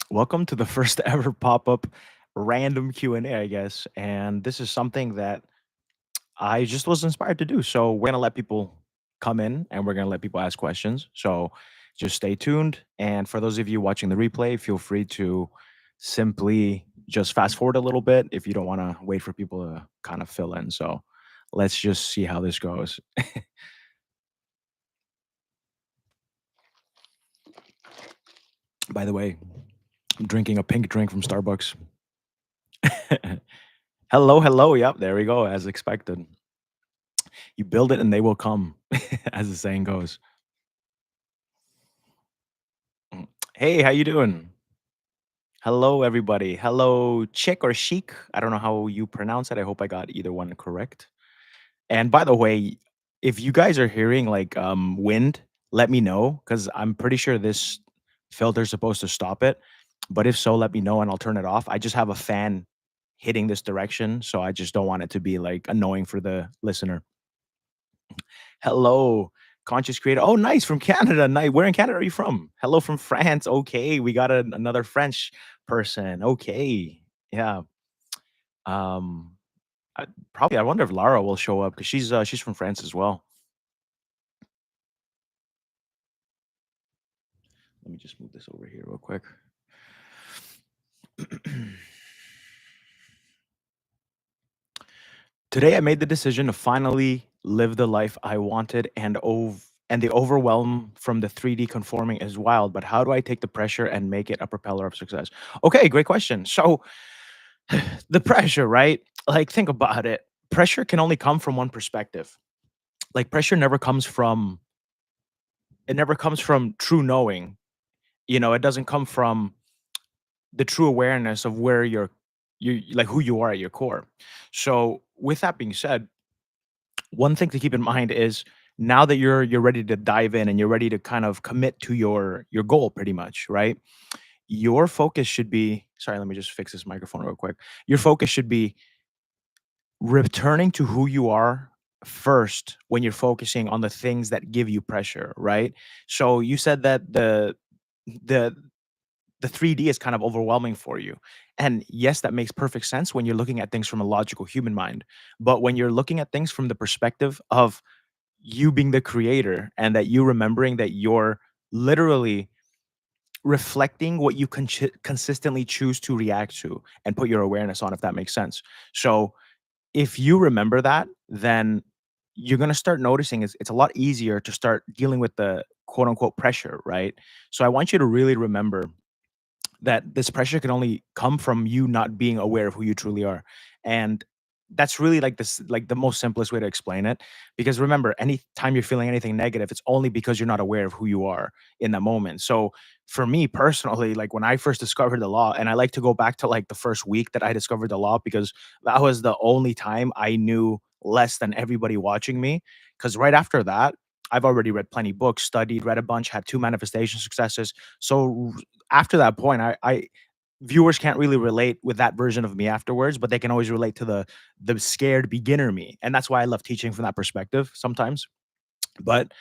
Welcome to the first ever pop-up random Q&A, I guess. And this is something that I just was inspired to do. So we're gonna let people come in and we're gonna let people ask questions. So just stay tuned. And for those of you watching the replay, feel free to simply just fast forward a little bit if you don't want to wait for people to kind of fill in. So let's just see how this goes. By the way, I'm drinking a pink drink from Starbucks. Hello, hello. Yep, there we go, as expected. You build it and they will come, as the saying goes. Mm. Hey, how you doing? Hello, everybody. Hello, chick or chic. I don't know how you pronounce it. I hope I got either one correct. And by the way, if you guys are hearing like wind, let me know because I'm pretty sure this filter's supposed to stop it. But if so, let me know and I'll turn it off. I just have a fan hitting this direction, so I just don't want it to be like annoying for the listener. Hello, conscious creator. Oh, nice from Canada. Nice. Where in Canada are you from? Hello from France. Okay, we got another French person. Okay, yeah. Um, probably. I wonder if Lara will show up because she's from France as well. Let me just move this over here real quick. Today, I made the decision to finally live the life I wanted, and the overwhelm from the 3D conforming is wild. But how do I take the pressure and make it a propeller of success? Okay, great question. So the pressure, right? Like, think about it. Pressure can only come from one perspective. Like, pressure never comes from true knowing. It doesn't come from the true awareness of where you like who you are at your core. So, with that being said, one thing to keep in mind is now that you're ready to dive in and you're ready to kind of commit to your goal pretty much, right? Your focus should be sorry, let me just fix this microphone real quick. Your focus should be returning to who you are first when you're focusing on the things that give you pressure, right? So you said that the the 3D is kind of overwhelming for you. And yes, that makes perfect sense when you're looking at things from a logical human mind. But when you're looking at things from the perspective of you being the creator and that you remembering that you're literally reflecting what you consistently choose to react to and put your awareness on, if that makes sense. So if you remember that, then you're gonna start noticing it's a lot easier to start dealing with the quote unquote pressure, right? So I want you to really remember that this pressure can only come from you not being aware of who you truly are. And that's really like this like the most simplest way to explain it. Because remember, anytime you're feeling anything negative, it's only because you're not aware of who you are in that moment. So for me personally, like when I first discovered the law, and I like to go back to like the first week that I discovered the law because that was the only time I knew less than everybody watching me. Because right after that, I've already read plenty books, studied, read a bunch, had two manifestation successes. So after that point, I viewers can't really relate with that version of me afterwards, but they can always relate to the scared beginner me, and that's why I love teaching from that perspective sometimes. But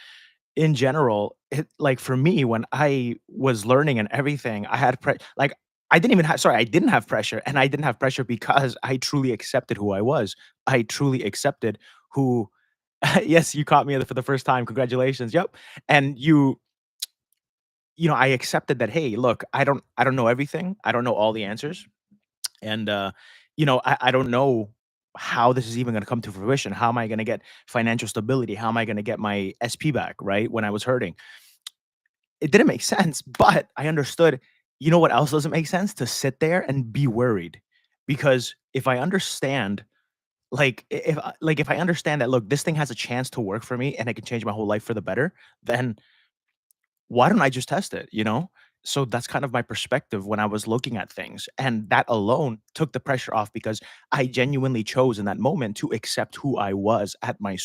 in general, like for me, when I was learning and everything, I had like I didn't even have sorry, I didn't have pressure, and I didn't have pressure because I truly accepted who I was. I truly accepted who. Yes, you caught me for the first time. Congratulations. Yep. And I accepted that, hey, look, I don't know everything. I don't know all the answers. And I don't know how this is even gonna come to fruition. How am I gonna get financial stability? How am I gonna get my SP back, right? When I was hurting. It didn't make sense, but I understood, you know what else doesn't make sense? To sit there and be worried. Because if I understand, if I understand that, look, this thing has a chance to work for me and it can change my whole life for the better, then why don't I just test it, you know? So that's kind of my perspective when I was looking at things. And that alone took the pressure off because I genuinely chose in that moment to accept who I was at my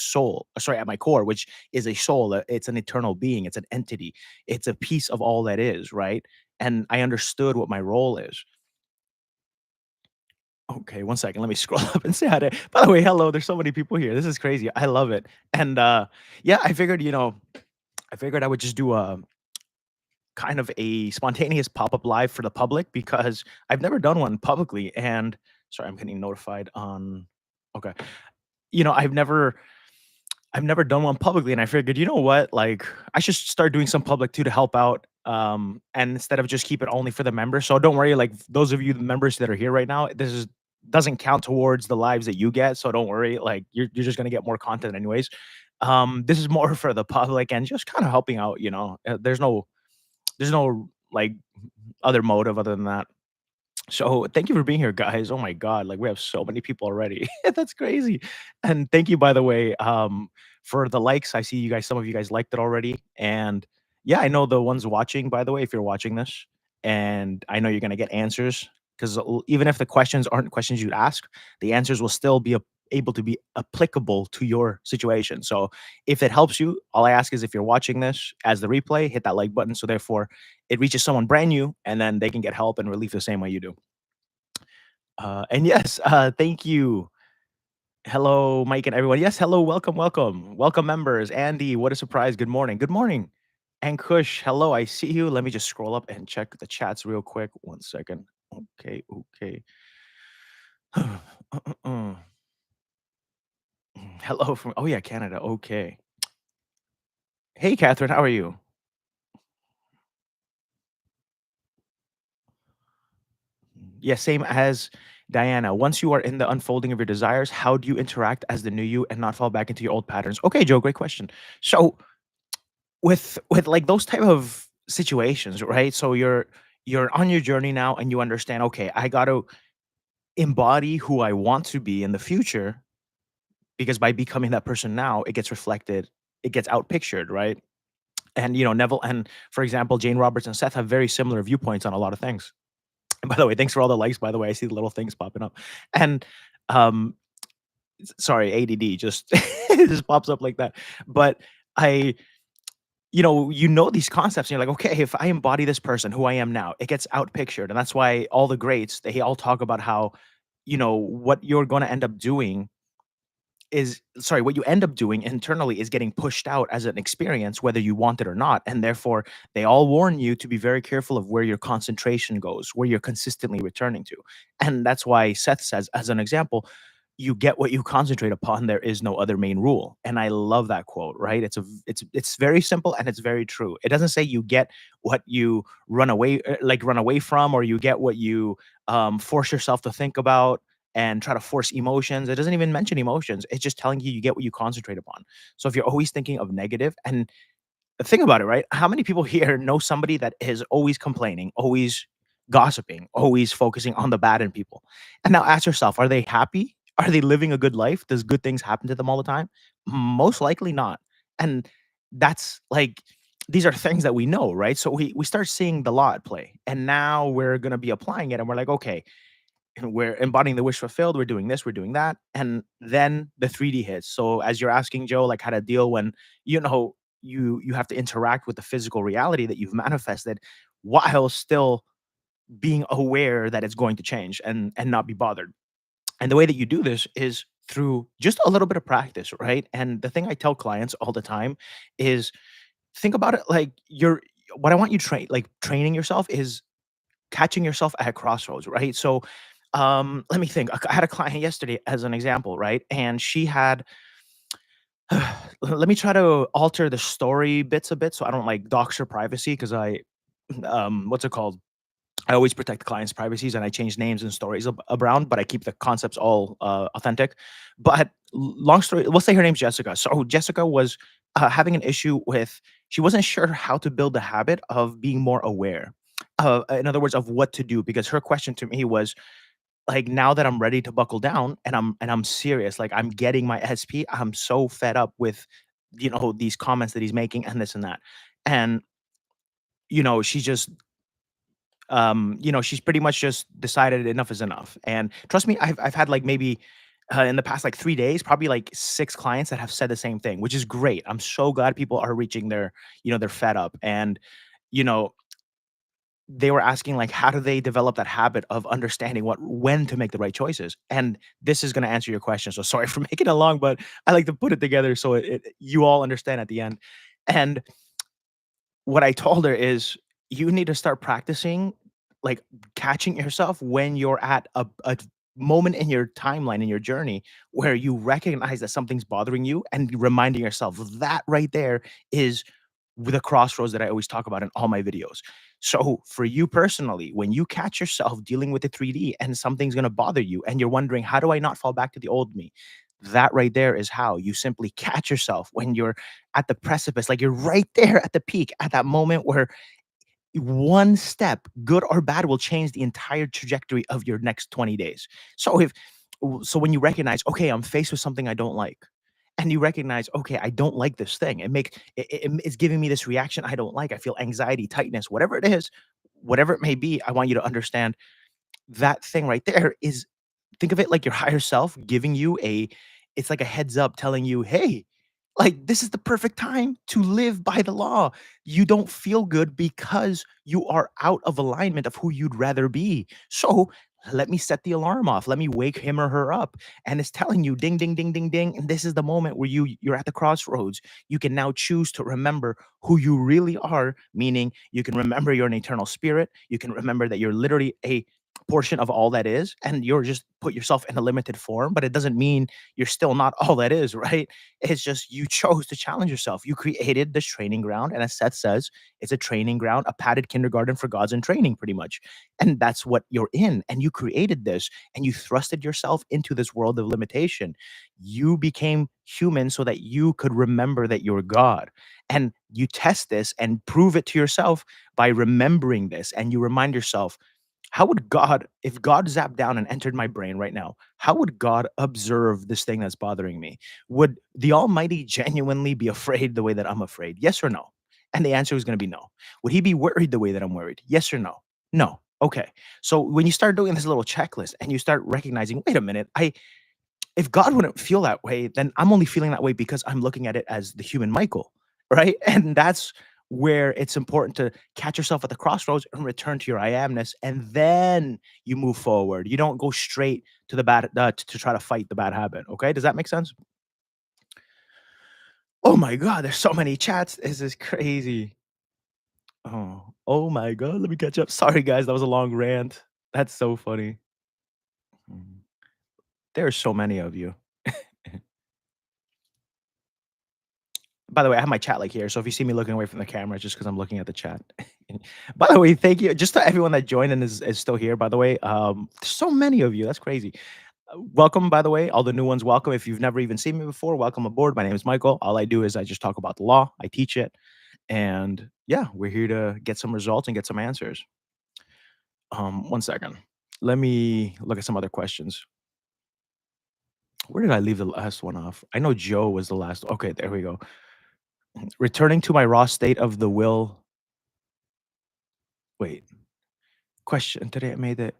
at my core, which is a soul. It's an eternal being, it's an entity, it's a piece of all that is, right? And I understood what my role is. Okay, one second. Let me scroll up and say hi to. By the way, hello. There's so many people here. This is crazy. I love it. And yeah, I figured I would just do kind of a spontaneous pop-up live for the public because I've never done one publicly. And sorry, I'm getting notified on. Okay, I've never done one publicly, and I figured, you know what? Like, I should start doing some public too to help out. And instead of just keep it only for the members. So don't worry, like those of you the members that are here right now, this is doesn't count towards the lives that you get. So don't worry, like you're just gonna get more content anyways. This is more for the public and just kind of helping out. There's no like other motive other than that. So thank you for being here, guys. Oh my god, like we have so many people already. That's crazy. And thank you, by the way, for the likes. I see you guys. Some of you guys liked it already, and yeah, I know the ones watching. By the way, if you're watching this, and I know you're gonna get answers because even if the questions aren't questions you'd ask, the answers will still be able to be applicable to your situation. So if it helps you, all I ask is if you're watching this as the replay, hit that like button. So therefore, it reaches someone brand new, and then they can get help and relief the same way you do. And yes, thank you. Hello, Mike and everyone. Yes, hello, welcome, welcome. Welcome, members. Andy, what a surprise. Good morning. Good morning. And Kush, hello, I see you. Let me just scroll up and check the chats real quick. One second. Okay, okay. Hello from, oh yeah, Canada. Okay. Hey, Catherine, how are you? Yeah, same as Diana. Once you are in the unfolding of your desires, how do you interact as the new you and not fall back into your old patterns? Okay, Joe, great question. So, with like those type of situations, right? So you're on your journey now and you understand, okay, I got to embody who I want to be in the future because by becoming that person now, it gets reflected, it gets outpictured, right? And Neville and for example, Jane Roberts and Seth have very similar viewpoints on a lot of things. And by the way, thanks for all the likes, by the way. I see the little things popping up. And um sorry, ADD just it just pops up like that. But I these concepts and you're like, okay, if I embody this person who I am now, it gets out pictured. And that's why all the greats, they all talk about how, what you're going to end up doing is sorry, what you end up doing internally is getting pushed out as an experience, whether you want it or not. And therefore, they all warn you to be very careful of where your concentration goes, where you're consistently returning to. And that's why Seth says, as an example, you get what you concentrate upon. There is no other main rule. And I love that quote, right? It's very simple and it's very true. It doesn't say you get what you run away from, or you get what you force yourself to think about and try to force emotions. It doesn't even mention emotions. It's just telling you get what you concentrate upon. So if you're always thinking of negative, and think about it, right? How many people here know somebody that is always complaining, always gossiping, always focusing on the bad in people? And now ask yourself, are they happy? Are they living a good life? Does good things happen to them all the time? Most likely not. And that's like these are things that we know, right? So we start seeing the law at play. And now we're gonna be applying it and we're like, okay, and we're embodying the wish fulfilled, we're doing this, we're doing that, and then the 3D hits. So as you're asking Joe, like how to deal when you have to interact with the physical reality that you've manifested while still being aware that it's going to change and not be bothered. And the way that you do this is through just a little bit of practice, right? And the thing I tell clients all the time is think about it like you're what I want you to training yourself is catching yourself at crossroads, right? So, let me think. I had a client yesterday as an example, right? And she had let me try to alter the story bits a bit so I don't like dox her privacy because what's it called? I always protect the client's privacies and I change names and stories around, but I keep the concepts all authentic. But long story, we'll say her name's Jessica. So Jessica was having an issue with, she wasn't sure how to build the habit of being more aware. In other words, of what to do, because her question to me was like, now that I'm ready to buckle down and I'm serious, like I'm getting my SP, I'm so fed up with these comments that he's making and this and that. And she just she's pretty much just decided enough is enough. And trust me, I've had like maybe in the past like 3 days, probably like 6 clients that have said the same thing, which is great. I'm so glad people are reaching they're fed up. And you know, they were asking like, how do they develop that habit of understanding when to make the right choices? And this is going to answer your question. So sorry for making it long, but I like to put it together so you all understand at the end. And what I told her is, you need to start practicing, like, catching yourself when you're at a moment in your timeline, in your journey, where you recognize that something's bothering you and reminding yourself that right there is the crossroads that I always talk about in all my videos. So, for you personally, when you catch yourself dealing with the 3D and something's gonna bother you and you're wondering, "How do I not fall back to the old me?" That right there is how you simply catch yourself when you're at the precipice, like, you're right there at the peak, at that moment where one step, good or bad, will change the entire trajectory of your next 20 days. So when you recognize, okay, I'm faced with something I don't like, and you recognize, okay, I don't like this thing. It's giving me this reaction I don't like. I feel anxiety, tightness, whatever it is, whatever it may be. I want you to understand that thing right there is, think of it like your higher self giving you a, it's like a heads up telling you, "Hey, like, this is the perfect time to live by the law." You don't feel good because you are out of alignment of who you'd rather be. So, let me set the alarm off. Let me wake him or her up. And it's telling you ding, ding, ding, ding, ding. And this is the moment where you're at the crossroads. You can now choose to remember who you really are, meaning you can remember you're an eternal spirit. You can remember that you're literally a portion of all that is, and you're just put yourself in a limited form, but it doesn't mean you're still not all that is, right? It's just you chose to challenge yourself. You created this training ground, and as Seth says, it's a training ground, a padded kindergarten for gods in training, pretty much. And that's what you're in. And you created this, and you thrusted yourself into this world of limitation. You became human so that you could remember that you're God. And you test this and prove it to yourself by remembering this. And you remind yourself, how would God, if God zapped down and entered my brain right now, how would God observe this thing that's bothering me? Would the Almighty genuinely be afraid the way that I'm afraid? Yes or no? And the answer is going to be no. Would he be worried the way that I'm worried? Yes or no? No. Okay. So when you start doing this little checklist and you start recognizing, wait a minute, if God wouldn't feel that way, then I'm only feeling that way because I'm looking at it as the human Michael, right? And that's where it's important to catch yourself at the crossroads and return to your I amness, and then you move forward. You don't go straight to the bad to try to fight the bad habit. Okay, does that make sense? Oh my God, there's so many chats. This is crazy. Oh my God, let me catch up. Sorry guys, that was a long rant. That's so funny. Mm. There are so many of you. By the way, I have my chat like here, so if you see me looking away from the camera, it's just because 'cause I'm looking at the chat. By the way, thank you just to everyone that joined and is still here, by the way, so many of you, that's crazy. Welcome, by the way, all the new ones, welcome. If you've never even seen me before, welcome aboard. My name is Michael. All I do is I just talk about the law, I teach it, and yeah, we're here to get some results and get some answers. One second. Let me look at some other questions. Where did I leave the last one off? I know Joe was the last. Okay, there we go. Returning to my raw state of the will. Wait. Question. Today I made it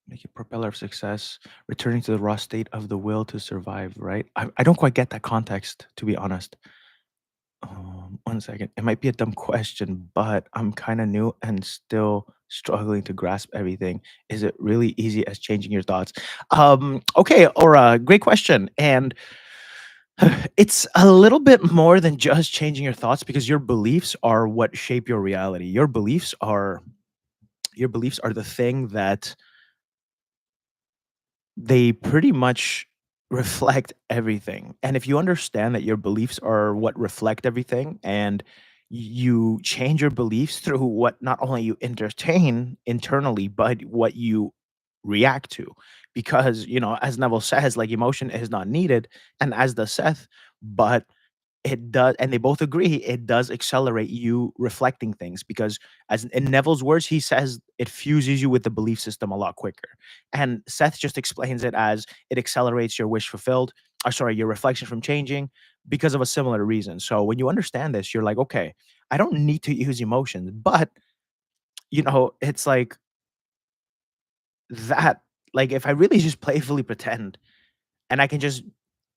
make it propeller of success, returning to the raw state of the will to survive, right? I don't quite get that context, to be honest. One second. It might be a dumb question, but I'm kind of new and still struggling to grasp everything. Is it really easy as changing your thoughts? Okay, Aura, great question. And it's a little bit more than just changing your thoughts because your beliefs are what shape your reality. Your beliefs are the thing that they pretty much reflect everything. And if you understand that your beliefs are what reflect everything and you change your beliefs through what not only you entertain internally, but what you react to. Because, as Neville says, like emotion is not needed, and as does Seth, but it does, and they both agree, it does accelerate you reflecting things because as in Neville's words, he says it fuses you with the belief system a lot quicker. And Seth just explains it as it accelerates your wish fulfilled, or sorry, your reflection from changing because of a similar reason. So when you understand this, you're like, okay, I don't need to use emotions, but it's like that, like if I really just playfully pretend and I can just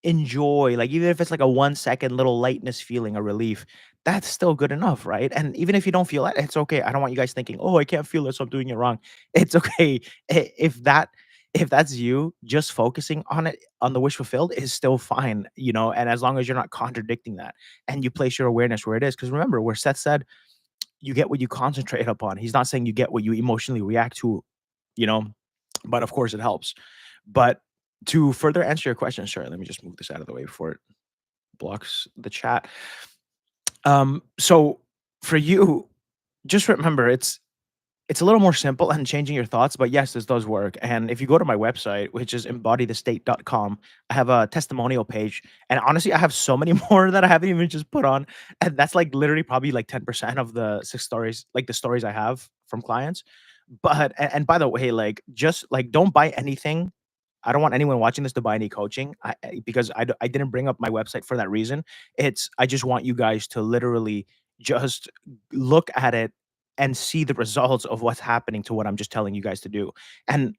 enjoy, like, even if it's like a 1 second little lightness feeling or relief, that's still good enough, right? And even if you don't feel it, it's okay. I don't want you guys thinking, "Oh, I can't feel it, so I'm doing it wrong." It's okay. If that's you, just focusing on it, on the wish fulfilled is still fine, and as long as you're not contradicting that and you place your awareness where it is. Because remember, where Seth said you get what you concentrate upon. He's not saying you get what you emotionally react to, you know, but of course it helps. But to further answer your question, sure, let me just move this out of the way before it blocks the chat. So for you, just remember it's a little more simple and changing your thoughts, but yes, this does work. And if you go to my website, which is embodythestate.com, I have a testimonial page. And honestly, I have so many more that I haven't even just put on. And that's like literally probably like 10% of the six stories, like the stories I have from clients. But and by the way, like just like don't buy anything. I don't want anyone watching this to buy any coaching because I didn't bring up my website for that reason. It's I just want you guys to literally just look at it and see the results of what's happening to what I'm just telling you guys to do. And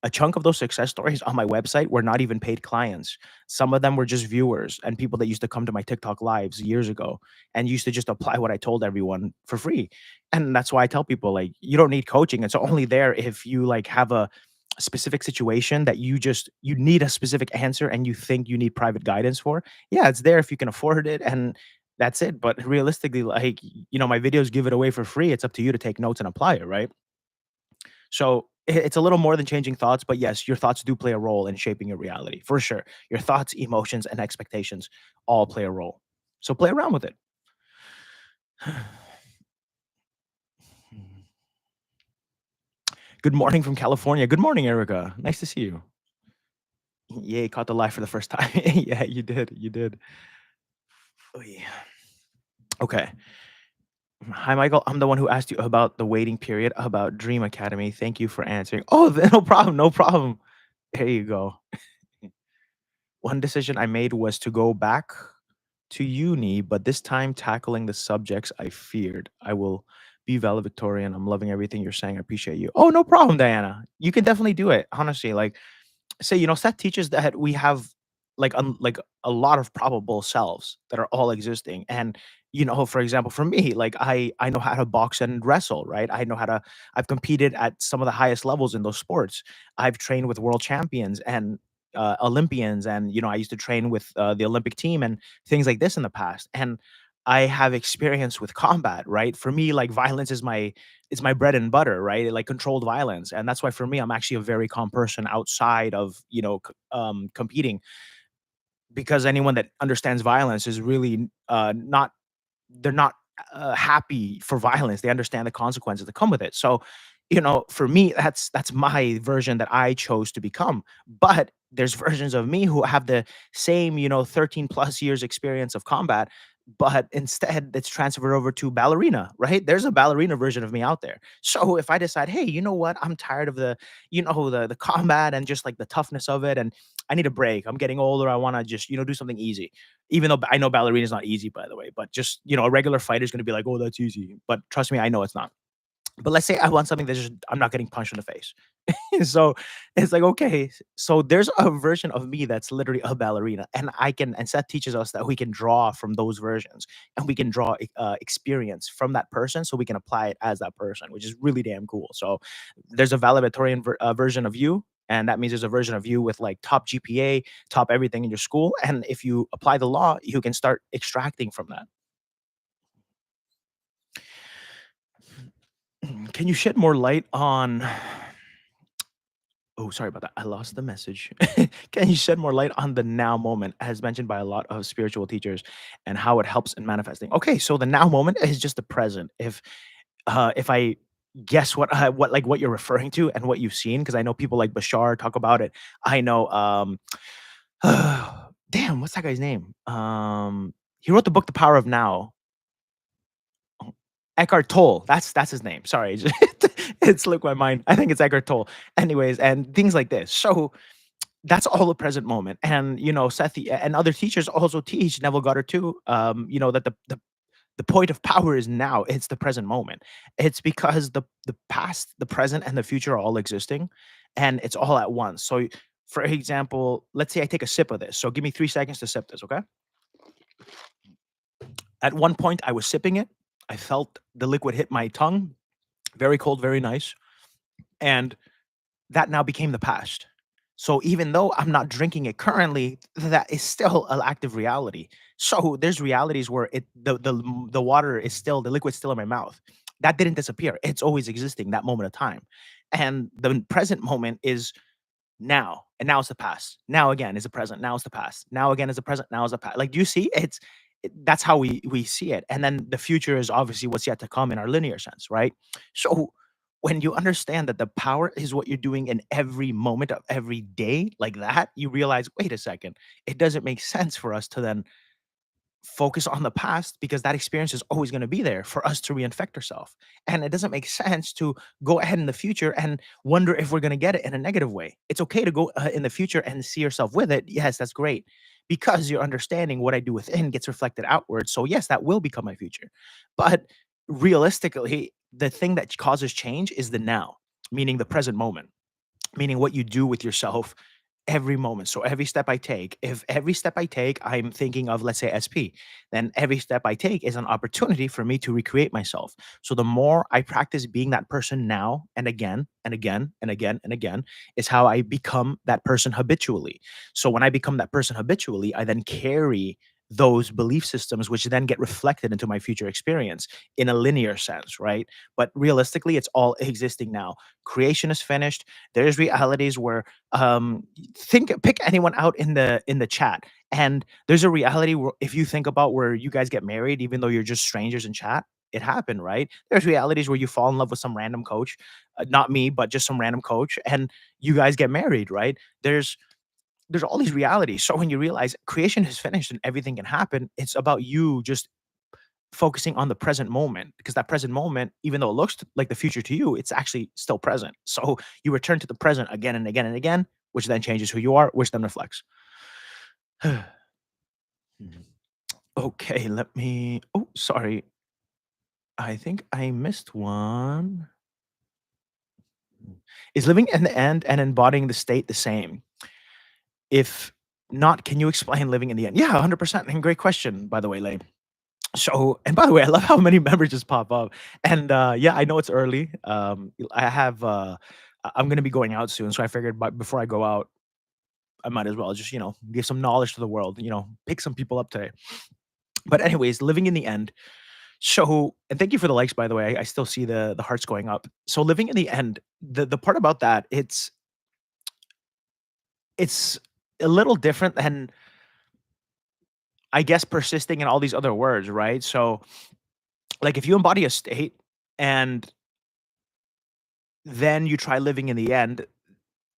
a chunk of those success stories on my website were not even paid clients. Some of them were just viewers and people that used to come to my TikTok lives years ago and used to just apply what I told everyone for free. And that's why I tell people like you don't need coaching. It's only there if you like have a specific situation that you need a specific answer and you think you need private guidance for. Yeah, it's there if you can afford it and that's it. But realistically, like, my videos give it away for free. It's up to you to take notes and apply it, right? So it's a little more than changing thoughts, but yes, your thoughts do play a role in shaping your reality for sure. Your thoughts, emotions, and expectations all play a role. So play around with it. Good morning from California. Good morning, Erica. Nice to see you. Yay, caught the live for the first time. Yeah, you did. You did. Oh, yeah. Okay. Hi, Michael. I'm the one who asked you about the waiting period about Dream Academy. Thank you for answering. Oh, no problem. No problem. There you go. One decision I made was to go back to uni, but this time tackling the subjects I feared. I will be valedictorian. I'm loving everything you're saying. I appreciate you. Oh, no problem, Diana. You can definitely do it. Honestly, like say, Seth teaches that we have like a lot of probable selves that are all existing. And for example, for me, like I know how to box and wrestle, right? I've competed at some of the highest levels in those sports. I've trained with world champions and Olympians, and I used to train with the Olympic team and things like this in the past. And I have experience with combat, right? For me, like violence is my bread and butter, right? Like controlled violence. And that's why for me, I'm actually a very calm person outside of, competing because anyone that understands violence is really not they're not happy for violence. They understand the consequences that come with it. So, for me, that's my version that I chose to become. But there's versions of me who have the same, 13 plus years experience of combat, but instead it's transferred over to ballerina, right? There's a ballerina version of me out there. So if I decide, hey, you know what? I'm tired of the combat and just like the toughness of it, and I need a break. I'm getting older. I want to just, do something easy, even though I know ballerina is not easy, by the way, but just, a regular fighter is going to be like, oh, that's easy. But trust me, I know it's not. But let's say I want something that's just, I'm not getting punched in the face. So it's like, okay, so there's a version of me that's literally a ballerina. And Seth teaches us that we can draw from those versions and we can draw experience from that person so we can apply it as that person, which is really damn cool. So there's a valedictorian version of you. And that means there's a version of you with like top GPA, top everything in your school. And if you apply the law, you can start extracting from that. Can you shed more light on Oh, sorry about that. I lost the message. Can you shed more light on the now moment, as mentioned by a lot of spiritual teachers, and how it helps in manifesting? Okay, so the now moment is just the present. If I guess what you're referring to and what you've seen, because I know people like Bashar talk about it. I know damn, what's that guy's name? He wrote the book The Power of Now. Oh, Eckhart Tolle. That's his name. Sorry. It slipped my mind. I think it's Eckhart Tolle. Anyways, and things like this. So that's all the present moment. And Seth and other teachers also teach, Neville Goddard too, that the point of power is now. It's the present moment. It's because the past, the present, and the future are all existing, and it's all at once. So for example, let's say I take a sip of this. So give me 3 seconds to sip this, okay? At one point I was sipping it. I felt the liquid hit my tongue. Very cold, very nice. And that now became the past. So even though I'm not drinking it currently, that is still an active reality. So there's realities where the water is still the liquid's still in my mouth. That didn't disappear. It's always existing, that moment of time. And the present moment is now, and now it's the past. Now again is the present. Now it's the past. Now again is the present. Now is the past. Like, do you see? That's how we see it. And then the future is obviously what's yet to come in our linear sense, right? So when you understand that the power is what you're doing in every moment of every day, like that, you realize, wait a second, it doesn't make sense for us to then focus on the past because that experience is always going to be there for us to reinfect ourselves. And it doesn't make sense to go ahead in the future and wonder if we're going to get it in a negative way. It's okay to go in the future and see yourself with it. Yes, that's great. Because you're understanding what I do within gets reflected outward. So, yes, that will become my future. But realistically, the thing that causes change is the now, meaning the present moment, meaning what you do with yourself every moment. So every step I take, if every step I take, I'm thinking of, let's say, SP, then every step I take is an opportunity for me to recreate myself. So the more I practice being that person now and again and again and again and again, is how I become that person habitually. So when I become that person habitually, I then carry those belief systems, which then get reflected into my future experience in a linear sense, right? But realistically, it's all existing now. Creation is finished. There's realities where think pick anyone out in the chat, and there's a reality where if you think about where you guys get married even though you're just strangers in chat, it happened, right? There's realities where you fall in love with some random coach, not me, but just some random coach, and you guys get married, right? There's all these realities. So when you realize creation is finished and everything can happen, it's about you just focusing on the present moment, because that present moment, even though it looks like the future to you, it's actually still present. So you return to the present again and again and again, which then changes who you are, which then reflects. Mhm. Okay, let me. Oh, sorry. I think I missed one. Is living in the end and embodying the state the same? If not, can you explain living in the end? Yeah, 100%. And great question, by the way, Lane. So, and by the way, I love how many members just pop up. And yeah, I know it's early. I have, I'm going to be going out soon. So I figured before I go out, I might as well just, give some knowledge to the world, pick some people up today. But anyways, living in the end. So, and thank you for the likes, by the way. I still see the hearts going up. So living in the end, the part about that, it's a little different than, I guess, persisting in all these other words, right? So like if you embody a state and then you try living in the end,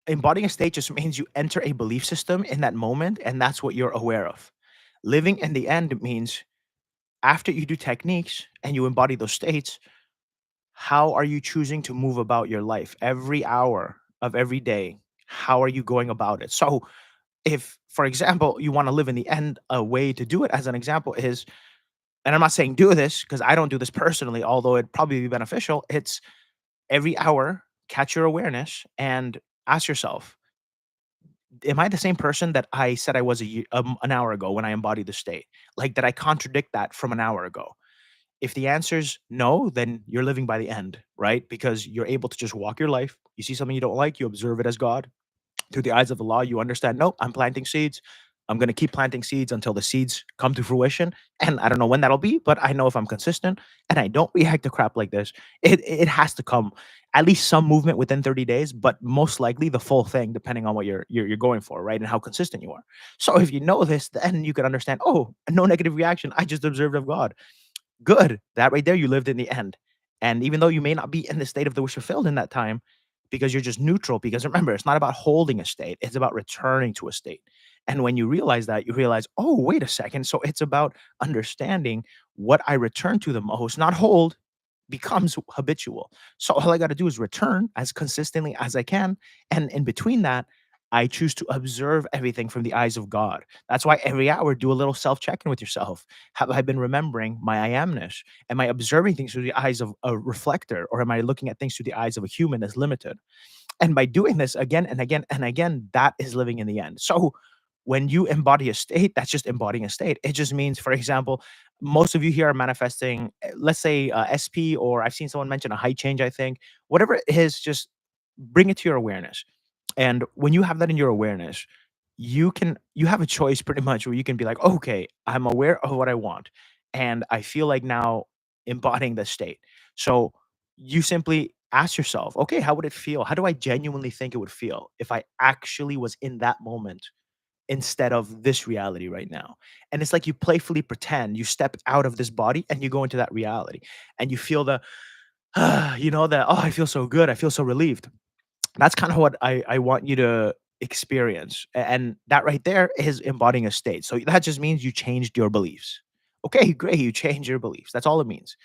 embodying a state just means you enter a belief system in that moment, and that's what you're aware of. Living in the end means after you do techniques and you embody those states, how are you choosing to move about your life every hour of every day? How are you going about it? So, if, for example, you want to live in the end, a way to do it, as an example, is, and I'm not saying do this because I don't do this personally, although it'd probably be beneficial. It's every hour, catch your awareness and ask yourself, am I the same person that I said I was an hour ago when I embodied the state? Like, did I contradict that from an hour ago? If the answer's no, then you're living by the end, right? Because you're able to just walk your life. You see something you don't like, you observe it as God. Through the eyes of the law, you understand, no, I'm planting seeds. I'm going to keep planting seeds until the seeds come to fruition. And I don't know when that'll be, but I know if I'm consistent and I don't react to crap like this, it has to come at least some movement within 30 days, but most likely the full thing, depending on what you're going for, right? And how consistent you are. So if you know this, then you can understand, oh, no negative reaction. I just observed of God. Good. That right there, you lived in the end. And even though you may not be in the state of the wish fulfilled in that time, because you're just neutral, because remember, it's not about holding a state, it's about returning to a state. And when you realize that, you realize, oh, wait a second. So it's about understanding what I return to the most, not hold, becomes habitual. So all I got to do is return as consistently as I can. And in between that, I choose to observe everything from the eyes of God. That's why every hour do a little self check in with yourself. Have I been remembering my I amness? Am I observing things through the eyes of a reflector, or am I looking at things through the eyes of a human that's limited? And by doing this again and again and again, that is living in the end. So when you embody a state, that's just embodying a state. It just means, for example, most of you here are manifesting, let's say, SP, or I've seen someone mention a height change, I think. Whatever it is, just bring it to your awareness. And when you have that in your awareness, you have a choice pretty much where you can be like, "Okay, I'm aware of what I want, and I feel like now embodying the state." So, you simply ask yourself, "Okay, how would it feel? How do I genuinely think it would feel if I actually was in that moment instead of this reality right now?" And it's like you playfully pretend you step out of this body and you go into that reality, and you feel the, "Oh, I feel so good. I feel so relieved." That's kinda what I want you to experience, and that right there is embodying a state, so that just means you changed your beliefs. Okay, great, you change your beliefs, that's all it means.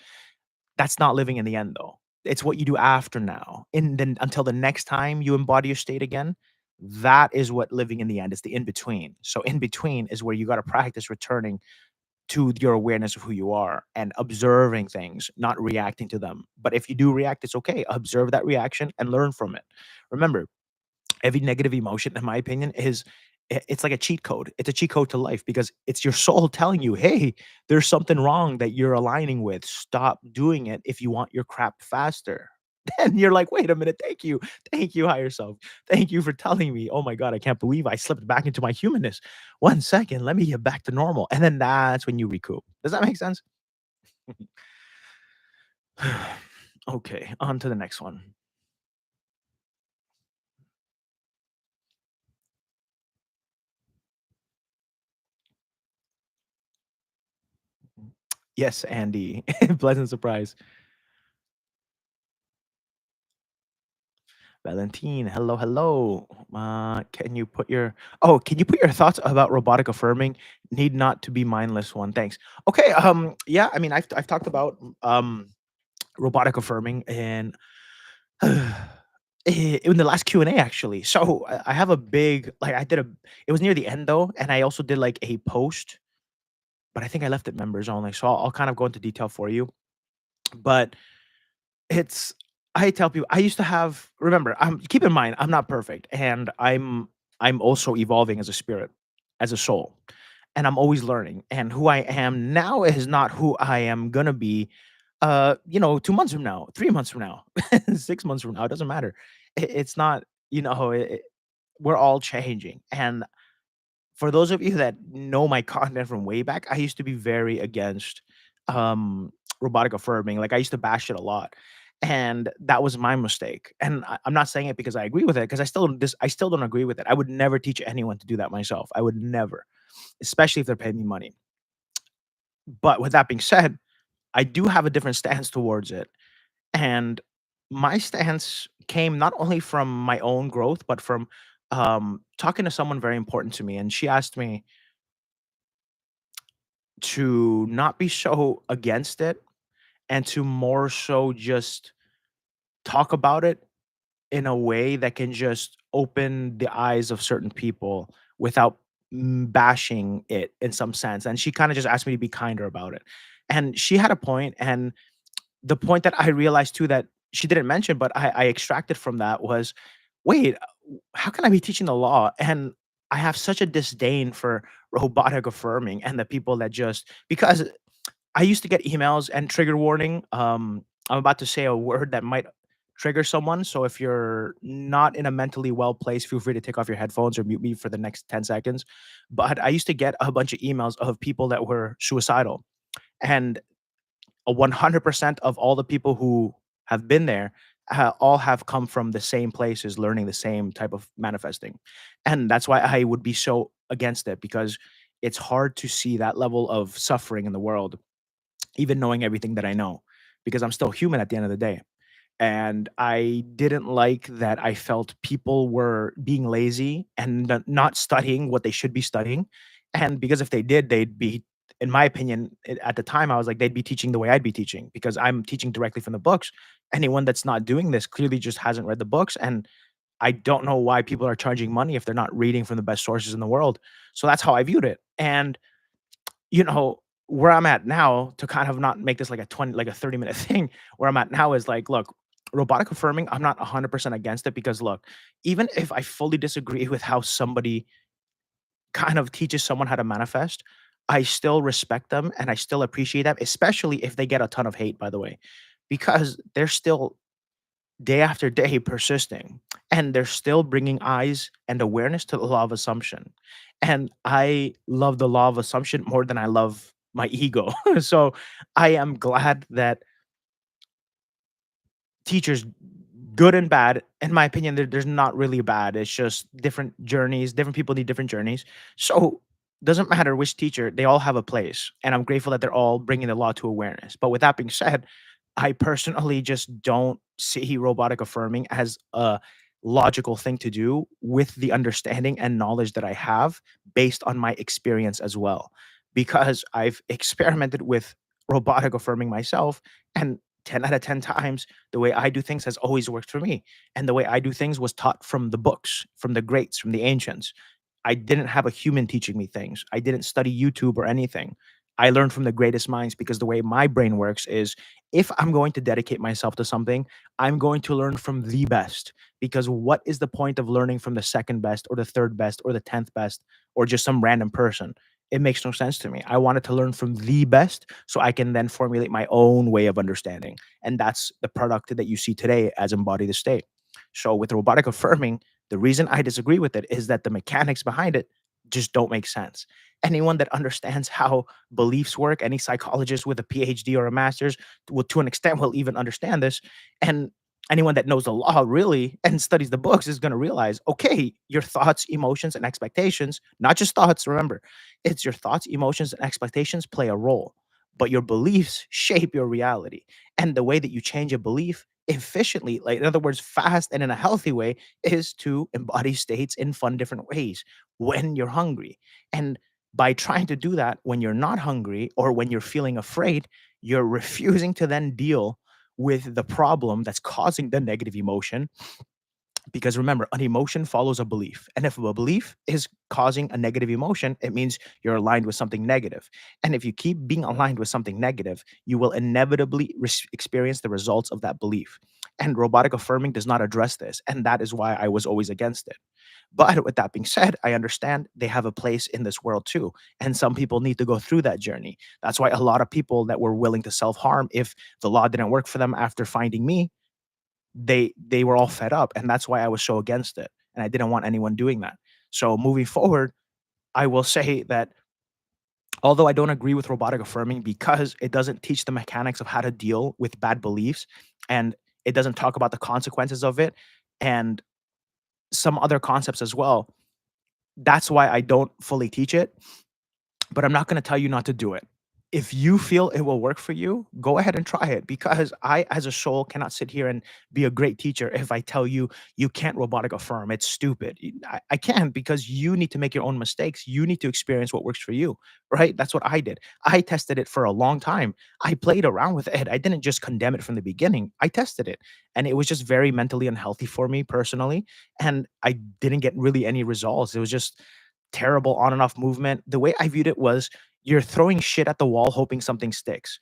That's not living in the end, though. It's what you do after now, and then until the next time you embody your state again, that is what living in the end is, the in between. So in between is where you gotta practice returning to your awareness of who you are and observing things, not reacting to them. But if you do react, it's okay. Observe that reaction and learn from it. Remember, every negative emotion, in my opinion, is it's like a cheat code. It's a cheat code to life because it's your soul telling you, "Hey, there's something wrong that you're aligning with. Stop doing it if you want your crap faster." Then you're like, "Wait a minute. Thank you, higher self. Thank you for telling me. Oh my god, I can't believe I slipped back into my humanness. 1 second, let me get back to normal." And then that's when you recoup. Does that make sense? Okay, on to the next one. Yes, Andy. Pleasant surprise. Valentine, hello, hello. Can you put your thoughts about robotic affirming? Need not to be mindless one. Thanks. Okay, yeah, I mean, I've talked about robotic affirming and in the last Q&A actually. So I have a big like I did a it was near the end though, and I also did like a post, but I think I left it members only. So I'll kind of go into detail for you. But it's I tell people I used to have remember, keep in mind, I'm not perfect, and I'm also evolving as a spirit, as a soul, and I'm always learning, and who I am now is not who I am gonna be, 2 months from now, 3 months from now, 6 months from now, it doesn't matter. It's not, we're all changing, and for those of you that know my content from way back, I used to be very against robotic affirming. Like I used to bash it a lot. And that was my mistake. And I'm not saying it because I agree with it, because I still don't agree with it. I would never teach anyone to do that myself. I would never, especially if they're paying me money. But with that being said, I do have a different stance towards it. And my stance came not only from my own growth, but from talking to someone very important to me. And she asked me, to not be so against it and to more so just talk about it in a way that can just open the eyes of certain people without bashing it in some sense. And she kind of just asked me to be kinder about it. And she had a point, and the point that I realized too that she didn't mention, but I extracted from that was, wait, how can I be teaching the law? And I have such a disdain for robotic affirming and the people that just because I used to get emails and trigger warning. I'm about to say a word that might trigger someone. So if you're not in a mentally well place, feel free to take off your headphones or mute me for the next 10 seconds. But I used to get a bunch of emails of people that were suicidal. And 100% of all the people who have been there all have come from the same places, learning the same type of manifesting. And that's why I would be so against it, because it's hard to see that level of suffering in the world even knowing everything that I know, because I'm still human at the end of the day. And I didn't like that I felt people were being lazy and not studying what they should be studying. And because if they did, they'd be, in my opinion, at the time, I was like, they'd be teaching the way I'd be teaching because I'm teaching directly from the books. Anyone that's not doing this clearly just hasn't read the books. And I don't know why people are charging money if they're not reading from the best sources in the world. So that's how I viewed it. And where I'm at now, to kind of not make this like a 30-minute thing, where I'm at now is like, look, robotic affirming, I'm not 100% against it because look, even if I fully disagree with how somebody kind of teaches someone how to manifest, I still respect them and I still appreciate them, especially if they get a ton of hate, by the way, because they're still day after day persisting, and they're still bringing eyes and awareness to the law of assumption. And I love the law of assumption more than I love my ego. So I am glad that teachers, good and bad, in my opinion, there's not really bad. It's just different journeys. Different people need different journeys. So doesn't matter which teacher, they all have a place, and I'm grateful that they're all bringing the law to awareness. But with that being said, I personally just don't see robotic affirming as a logical thing to do with the understanding and knowledge that I have based on my experience as well, because I've experimented with robotic affirming myself, and 10 out of 10 times the way I do things has always worked for me. And the way I do things was taught from the books, from the greats, from the ancients. I didn't have a human teaching me things. I didn't study YouTube or anything. I learned from the greatest minds because the way my brain works is, if I'm going to dedicate myself to something, I'm going to learn from the best. Because what is the point of learning from the second best or the third best or the 10th best or just some random person? It makes no sense to me. I wanted to learn from the best so I can then formulate my own way of understanding. And that's the product that you see today as Embody the State. So with robotic affirming, the reason I disagree with it is that the mechanics behind it just don't make sense. Anyone that understands how beliefs work, any psychologist with a PhD or a master's, will, to an extent, will even understand this. And anyone that knows the law really and studies the books is going to realize, okay, your thoughts, emotions, and expectations, not just thoughts, remember, it's your thoughts, emotions, and expectations play a role, but your beliefs shape your reality. And the way that you change a belief efficiently, like in other words, fast and in a healthy way, is to embody states in fun different ways when you're hungry. And by trying to do that when you're not hungry or when you're feeling afraid, you're refusing to then deal with the problem that's causing the negative emotion, because remember, an emotion follows a belief. And if a belief is causing a negative emotion, it means you're aligned with something negative. And if you keep being aligned with something negative, you will inevitably experience the results of that belief. And robotic affirming does not address this. And that is why I was always against it. But with that being said, I understand they have a place in this world too. And some people need to go through that journey. That's why a lot of people that were willing to self harm if the law didn't work for them after finding me, they were all fed up, and that's why I was so against it, and I didn't want anyone doing that. So moving forward, I will say that although I don't agree with robotic affirming because it doesn't teach the mechanics of how to deal with bad beliefs, and it doesn't talk about the consequences of it, and some other concepts as well, that's why I don't fully teach it. But I'm not gonna tell you not to do it. If you feel it will work for you, go ahead and try it, because I, as a soul, cannot sit here and be a great teacher if I tell you you can't robotic affirm. It's stupid. I can't, because you need to make your own mistakes. You need to experience what works for you, right? That's what I did. I tested it for a long time. I played around with it. I didn't just condemn it from the beginning. I tested it, and it was just very mentally unhealthy for me personally. And I didn't get really any results. It was just terrible on and off movement. The way I viewed it was, you're throwing shit at the wall hoping something sticks.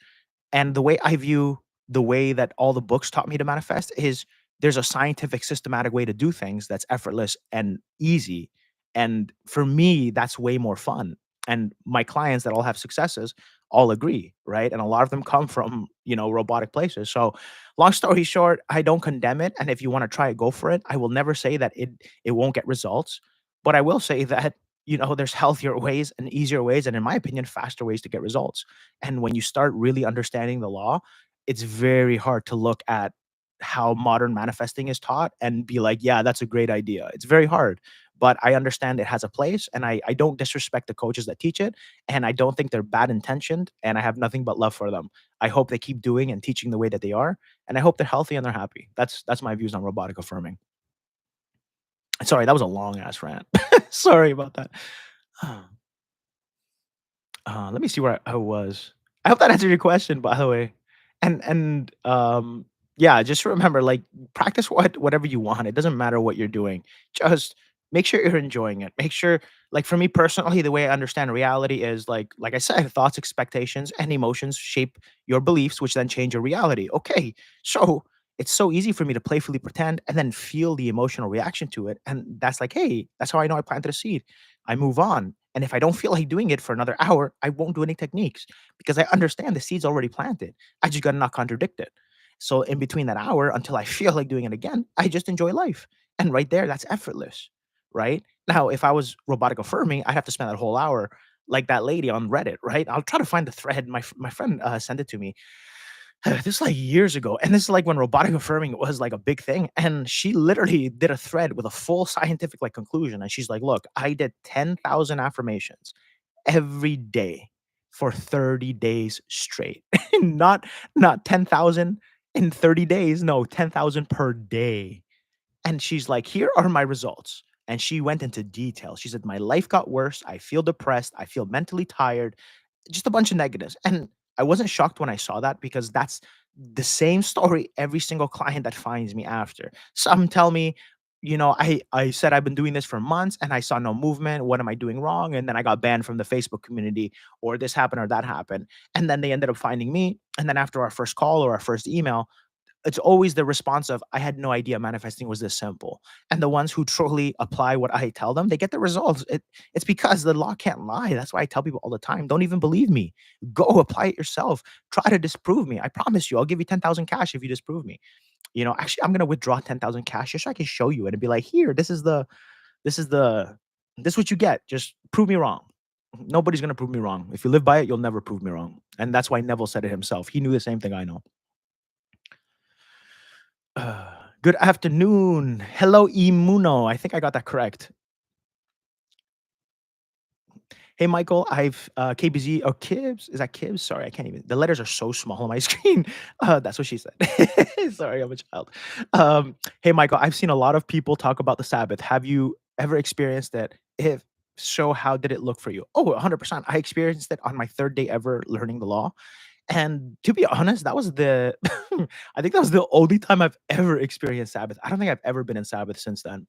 And the way I view the way that all the books taught me to manifest is, there's a scientific, systematic way to do things that's effortless and easy. And for me, that's way more fun. And my clients that all have successes all agree, right? And a lot of them come from, robotic places. So long story short, I don't condemn it. And if you want to try it, go for it. I will never say that it won't get results. But I will say that, there's healthier ways and easier ways, and in my opinion, faster ways to get results. And when you start really understanding the law, it's very hard to look at how modern manifesting is taught and be like, yeah, that's a great idea. It's very hard. But I understand it has a place, and I don't disrespect the coaches that teach it. And I don't think they're bad intentioned. And I have nothing but love for them. I hope they keep doing and teaching the way that they are. And I hope they're healthy and they're happy. That's my views on robotic affirming. Sorry, that was a long ass rant. Sorry about that. Let me see where I was. I hope that answered your question, by the way. And yeah, just remember, like, practice whatever you want. It doesn't matter what you're doing. Just make sure you're enjoying it. Make sure, like, for me personally, the way I understand reality is, like I said, thoughts, expectations, and emotions shape your beliefs, which then change your reality. Okay, so it's so easy for me to playfully pretend and then feel the emotional reaction to it, and that's like, hey, that's how I know I planted a seed. I move on. And if I don't feel like doing it for another hour, I won't do any techniques, because I understand the seed's already planted. I just got to not contradict it. So in between that hour until I feel like doing it again, I just enjoy life. And right there, that's effortless, right? Now, if I was robotic affirming, I'd have to spend that whole hour like that lady on Reddit, right? I'll try to find the thread. My friend sent it to me. This is like years ago, and this is like when robotic affirming was like a big thing. And she literally did a thread with a full scientific like conclusion. And she's like, "Look, I did 10,000 affirmations every day for 30 days straight. not not 10,000 in 30 days, no, 10,000 per day." And she's like, "Here are my results." And she went into detail. She said, "My life got worse. I feel depressed. I feel mentally tired, just a bunch of negatives." And I wasn't shocked when I saw that because that's the same story every single client that finds me after. Some tell me, I said I've been doing this for months and I saw no movement. What am I doing wrong? And then I got banned from the Facebook community, or this happened or that happened. And then they ended up finding me. And then after our first call or our first email, it's always the response of, "I had no idea manifesting was this simple." And the ones who truly apply what I tell them, they get the results. It's because the law can't lie. That's why I tell people all the time, don't even believe me. Go apply it yourself. Try to disprove me. I promise you, I'll give you 10,000 cash if you disprove me. Actually, I'm gonna withdraw 10,000 cash just so I can show you it and be like, "Here, this is the this is what you get. Just prove me wrong." Nobody's gonna prove me wrong. If you live by it, you'll never prove me wrong. And that's why Neville said it himself. He knew the same thing I know. Good afternoon. Hello, Imuno. I think I got that correct. Hey, Michael. I've KBZ or Kibbs. Is that Kibbs? Sorry, I can't even. The letters are so small on my screen. That's what she said. Sorry, I'm a child. Hey, Michael. I've seen a lot of people talk about the Sabbath. Have you ever experienced it? If so, how did it look for you? Oh, 100%. I experienced it on my third day ever learning the law. And to be honest, that was the I think that was the only time I've ever experienced Sabbath. I don't think I've ever been in Sabbath since then,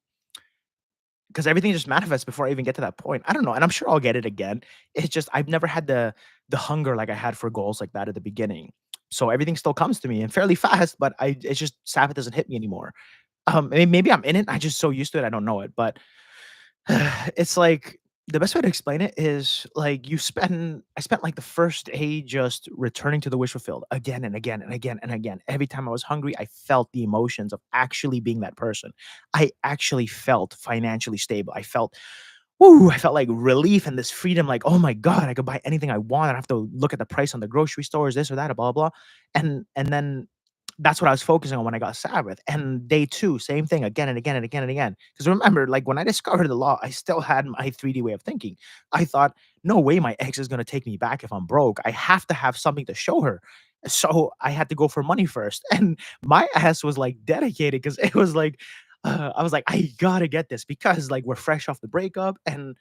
because everything just manifests before I even get to that point. I don't know, and I'm sure I'll get it again. It's just I've never had the hunger like I had for goals like that at the beginning. So everything still comes to me and fairly fast, but it's just Sabbath doesn't hit me anymore. Maybe I'm in it. I just so used to it, I don't know it, but it's like the best way to explain it is like I spent like the first day just returning to the wish fulfilled again and again and again and again. Every time I was hungry, I felt the emotions of actually being that person. I actually felt financially stable. I felt like relief and this freedom, like, oh my God, I could buy anything I want. I don't have to look at the price on the grocery stores, this or that, blah, blah. And then that's what I was focusing on when I got Sabbath. And day two, same thing again and again and again and again. Because remember, like when I discovered the law, I still had my 3D way of thinking. I thought, no way my ex is gonna take me back if I'm broke. I have to have something to show her. So I had to go for money first. And my ass was like dedicated because it was like I was like, I gotta get this because like we're fresh off the breakup and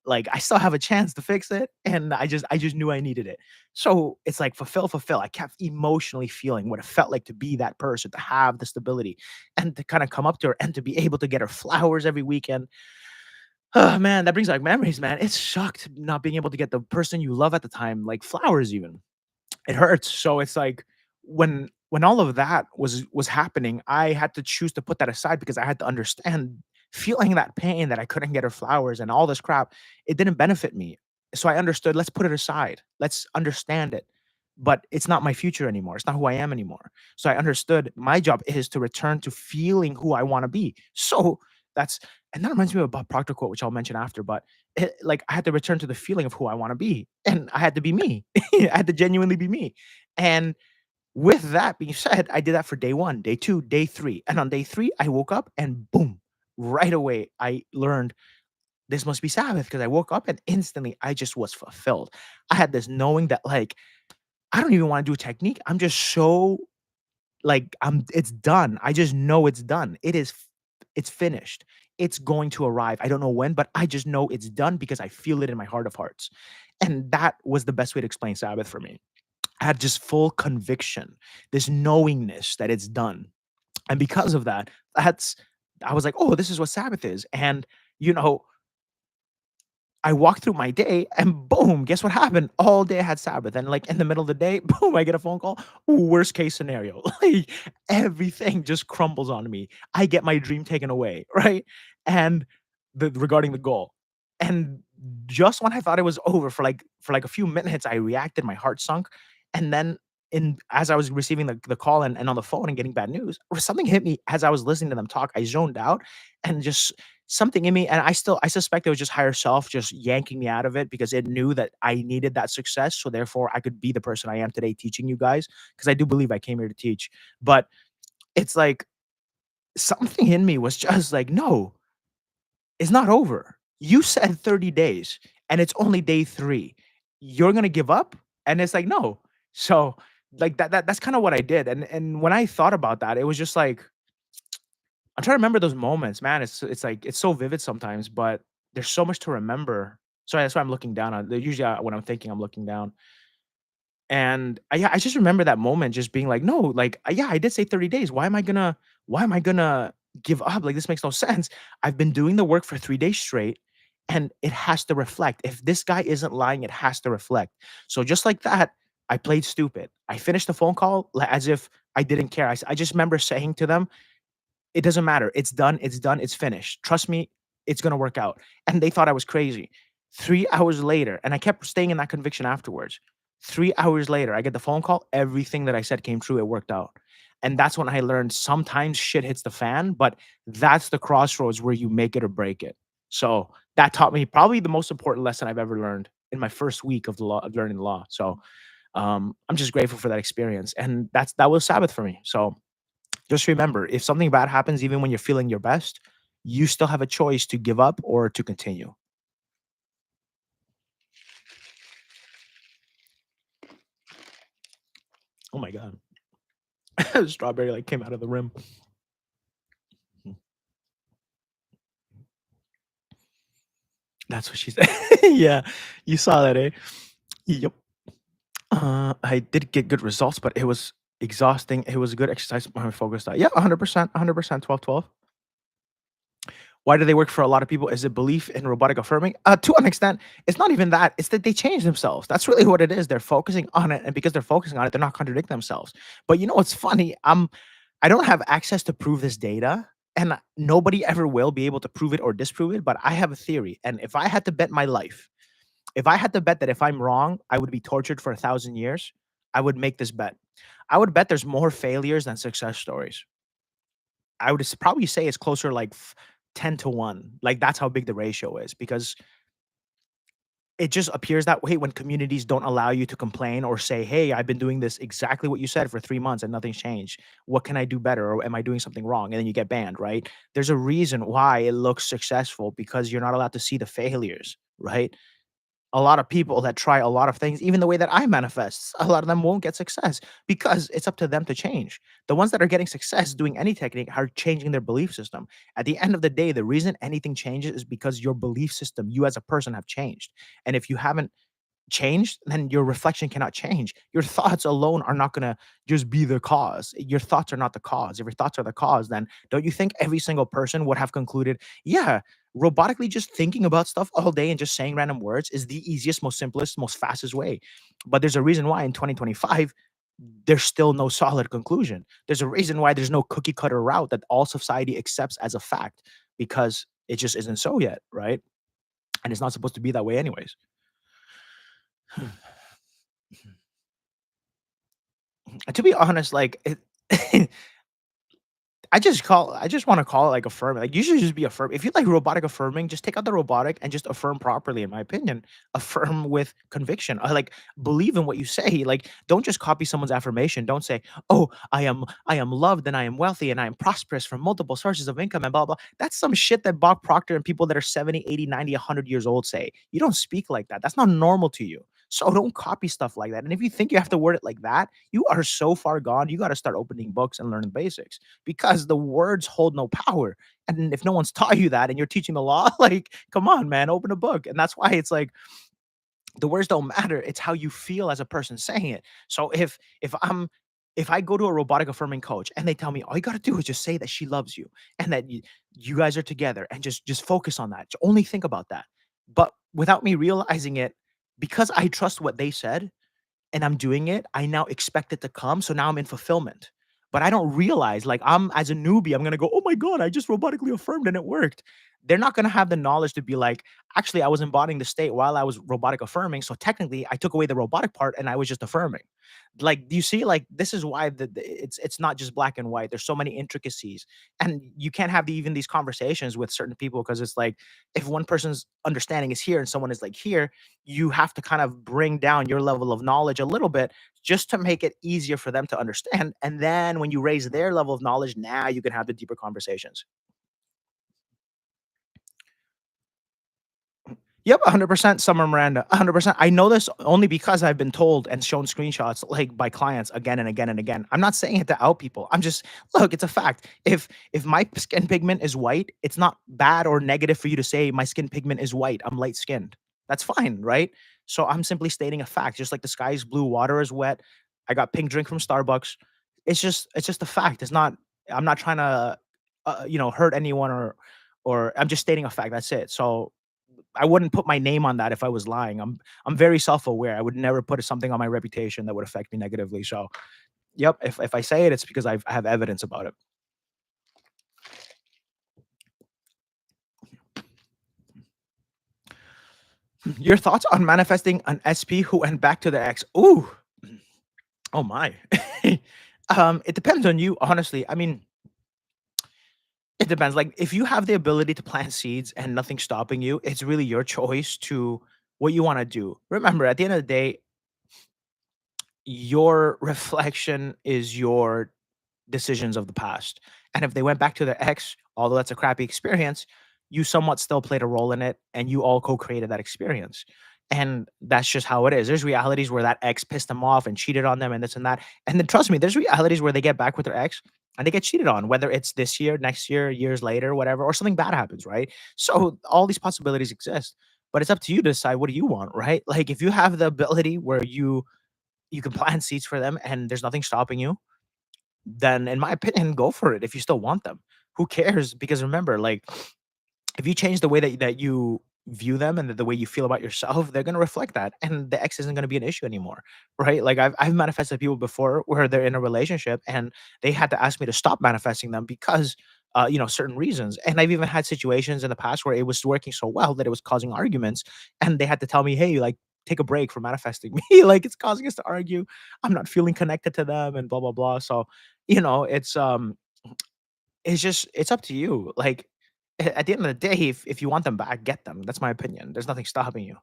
like I still have a chance to fix it. And I just knew I needed it. So it's like fulfill, fulfill. I kept emotionally feeling what it felt like to be that person, to have the stability and to kind of come up to her and to be able to get her flowers every weekend. Oh man, that brings back memories, man. It sucked not being able to get the person you love at the time, like flowers even. It hurts. So it's like when all of that was happening, I had to choose to put that aside because I had to understand feeling that pain that I couldn't get her flowers and all this crap, it didn't benefit me. So I understood, let's put it aside. Let's understand it. But it's not my future anymore. It's not who I am anymore. So I understood my job is to return to feeling who I want to be. So that's and that reminds me of a Bob Proctor quote, which I'll mention after, but like I had to return to the feeling of who I want to be. And I had to be me. I had to genuinely be me. And with that being said, I did that for day one, day two, day three. And on day three, I woke up and boom, right away, I learned this must be Sabbath because I woke up and instantly I just was fulfilled. I had this knowing that, like, I don't even want to do a technique. I'm just so like it's done. I just know it's done. It's finished. It's going to arrive. I don't know when, but I just know it's done because I feel it in my heart of hearts. And that was the best way to explain Sabbath for me. I had just full conviction, this knowingness that it's done. And because of that, that's I was like, "Oh, this is what Sabbath is." And, you know, I walked through my day and boom, guess what happened? All day I had Sabbath. And like in the middle of the day, boom, I get a phone call. Worst case scenario. Like everything just crumbles on me. I get my dream taken away, right? And regarding the goal. And just when I thought it was over for like a few minutes, I reacted, my heart sunk. And then in as I was receiving the call and on the phone and getting bad news, or something hit me as I was listening to them talk. I zoned out and just something in me, and I suspect it was just higher self just yanking me out of it because it knew that I needed that success. So therefore I could be the person I am today teaching you guys. Cause I do believe I came here to teach. But it's like something in me was just like, no, it's not over. You said 30 days and it's only day 3. You're gonna give up? And it's like, no. So, like, that's kinda what I did, and when I thought about that, it was just like I'm trying to remember those moments, man, it's like it's so vivid sometimes, but there's so much to remember. Sorry, that's why I'm looking down on usually, when I'm thinking, I'm looking down. And yeah, I just remember that moment just being like, "No, like, yeah, I did say 30 days. Why am I gonna give up? Like, this makes no sense. I've been doing the work for 3 days straight, and it has to reflect. If this guy isn't lying, it has to reflect." So just like that, I played stupid. I finished the phone call as if I didn't care. I just remember saying to them, it doesn't matter. It's done. It's done. It's finished. Trust me, it's gonna work out. And they thought I was crazy. 3 hours later, and I kept staying in that conviction afterwards. 3 hours later, I get the phone call. Everything that I said came true. It worked out. And that's when I learned sometimes shit hits the fan, but that's the crossroads where you make it or break it. So that taught me probably the most important lesson I've ever learned in my first week of the law of learning the law. So I'm just grateful for that experience. And that was Sabbath for me. So just remember, if something bad happens, even when you're feeling your best, you still have a choice to give up or to continue. Oh my god. Strawberry like came out of the rim. Mhm. That's what she said. Yeah, you saw that, eh? Yep. I did get good results, but it was exhausting. It was a good exercise when I focused on. Yeah, 100%, 100%, 12, 12. Why do they work for a lot of people? Is it belief in robotic affirming? To an extent, it's not even that. It's that they change themselves. That's really what it is. They're focusing on it, and because they're focusing on it, they're not contradicting themselves. But you know what's funny? I don't have access to prove this data, and nobody ever will be able to prove it or disprove it. But I have a theory, and if I had to bet my life, if I had to bet that if I'm wrong, I would be tortured for 1,000 years, I would make this bet. I would bet there's more failures than success stories. I would probably say it's closer like 10 to 1. Like that's how big the ratio is because it just appears that way when communities don't allow you to complain or say, "Hey, I've been doing this exactly what you said for 3 months and nothing's changed. What can I do better or am I doing something wrong?" And then you get banned, right? There's a reason why it looks successful because you're not allowed to see the failures, right? A lot of people that try a lot of things, even the way that I manifest, a lot of them won't get success because it's up to them to change. The ones that are getting success doing any technique are changing their belief system. At the end of the day, the reason anything changes is because your belief system, you as a person have changed. And if you haven't changed, then your reflection cannot change. Your thoughts alone are not gonna just be the cause. Your thoughts are not the cause. If your thoughts are the cause, then don't you think every single person would have concluded, yeah, robotically just thinking about stuff all day and just saying random words is the easiest, most simplest, most fastest way. But there's a reason why in 2025 there's still no solid conclusion. There's a reason why there's no cookie cutter route that all society accepts as a fact because it just isn't so yet, right? And it's not supposed to be that way anyways. To be honest, like it I just wanna call it, like, affirming, like, you should just be affirm if you like robotic affirming, just take out the robotic and just affirm properly, in my opinion. Affirm with conviction, like, believe in what you say, like, don't just copy someone's affirmation, don't say, "Oh, I am loved, and I am wealthy, and I am prosperous from multiple sources of income, and blah, blah." That's some shit that Bob Proctor and people that are 70, 80, 90, 100 years old say. You don't speak like that, that's not normal to you. So don't copy stuff like that, and if you think you have to word it like that, you are so far gone, you gotta start opening books and learning basics because the words hold no power. And if no one's taught you that and you're teaching the law, like, come on, man, open a book. And that's why it's like the words don't matter. It's how you feel as a person saying it. So if I go to a robotic affirming coach and they tell me all you gotta do is just say that she loves you and that you guys are together and just focus on that. Only think about that. But without me realizing it, because I trust what they said, and I'm doing it, I now expect it to come. So now I'm in fulfillment. But I don't realize, like, I'm as a newbie, I'm gonna go, oh my God, I just robotically affirmed and it worked. they're not going to have the knowledge to be like, actually, I was embodying the state while I was robotic affirming. So technically, I took away the robotic part and I was just affirming. Like, do you see? Like, this is why it's not just black and white. There's so many intricacies, and you can't have even these conversations with certain people because it's like if one person's understanding is here and someone is like here, you have to kind of bring down your level of knowledge a little bit just to make it easier for them to understand. And then when you raise their level of knowledge, now you can have the deeper conversations. Yep, 100% Summer Miranda, 100%. I know this only because I've been told and shown screenshots, like, by clients again and again and again. I'm not saying it to out people. I'm just look, it's a fact. If my skin pigment is white, it's not bad or negative for you to say my skin pigment is white. I'm light skinned. That's fine, right? So I'm simply stating a fact. Just like the sky is blue, water is wet. I got pink drink from Starbucks. It's just a fact. It's not. I'm not trying to, hurt anyone or I'm just stating a fact. That's it. So I wouldn't put my name on that if I was lying. I'm very self-aware. I would never put something on my reputation that would affect me negatively. So, yep, if I say it, it's because I have evidence about it. Your thoughts on manifesting an SP who went back to the ex? Ooh, oh my. It depends on you, honestly. I mean, it depends. Like, if you have the ability to plant seeds and nothing's stopping you, it's really your choice to what you want to do. Remember, at the end of the day, your reflection is your decisions of the past. And if they went back to their ex, although that's a crappy experience, you somewhat still played a role in it and you all co-created that experience. And that's just how it is. There's realities where that ex pissed them off and cheated on them and this and that. And then trust me, there's realities where they get back with their ex and they get cheated on, whether it's this year, next year, years later, whatever, or something bad happens, right? So all these possibilities exist. But it's up to you to decide what do you want, right? Like if you have the ability where you can plant seeds for them and there's nothing stopping you, then in my opinion, go for it if you still want them. Who cares? Because remember, like if you change the way that you view them and the way you feel about yourself, they're gonna reflect that, and the ex isn't gonna be an issue anymore, right? Like I've manifested people before where they're in a relationship and they had to ask me to stop manifesting them because certain reasons. And I've even had situations in the past where it was working so well that it was causing arguments, and they had to tell me, "Hey, like take a break from manifesting me. Like it's causing us to argue. I'm not feeling connected to them, and blah blah blah." So, it's just it's up to you. Like at the end of the day, if you want them back, get them. That's my opinion. There's nothing stopping you.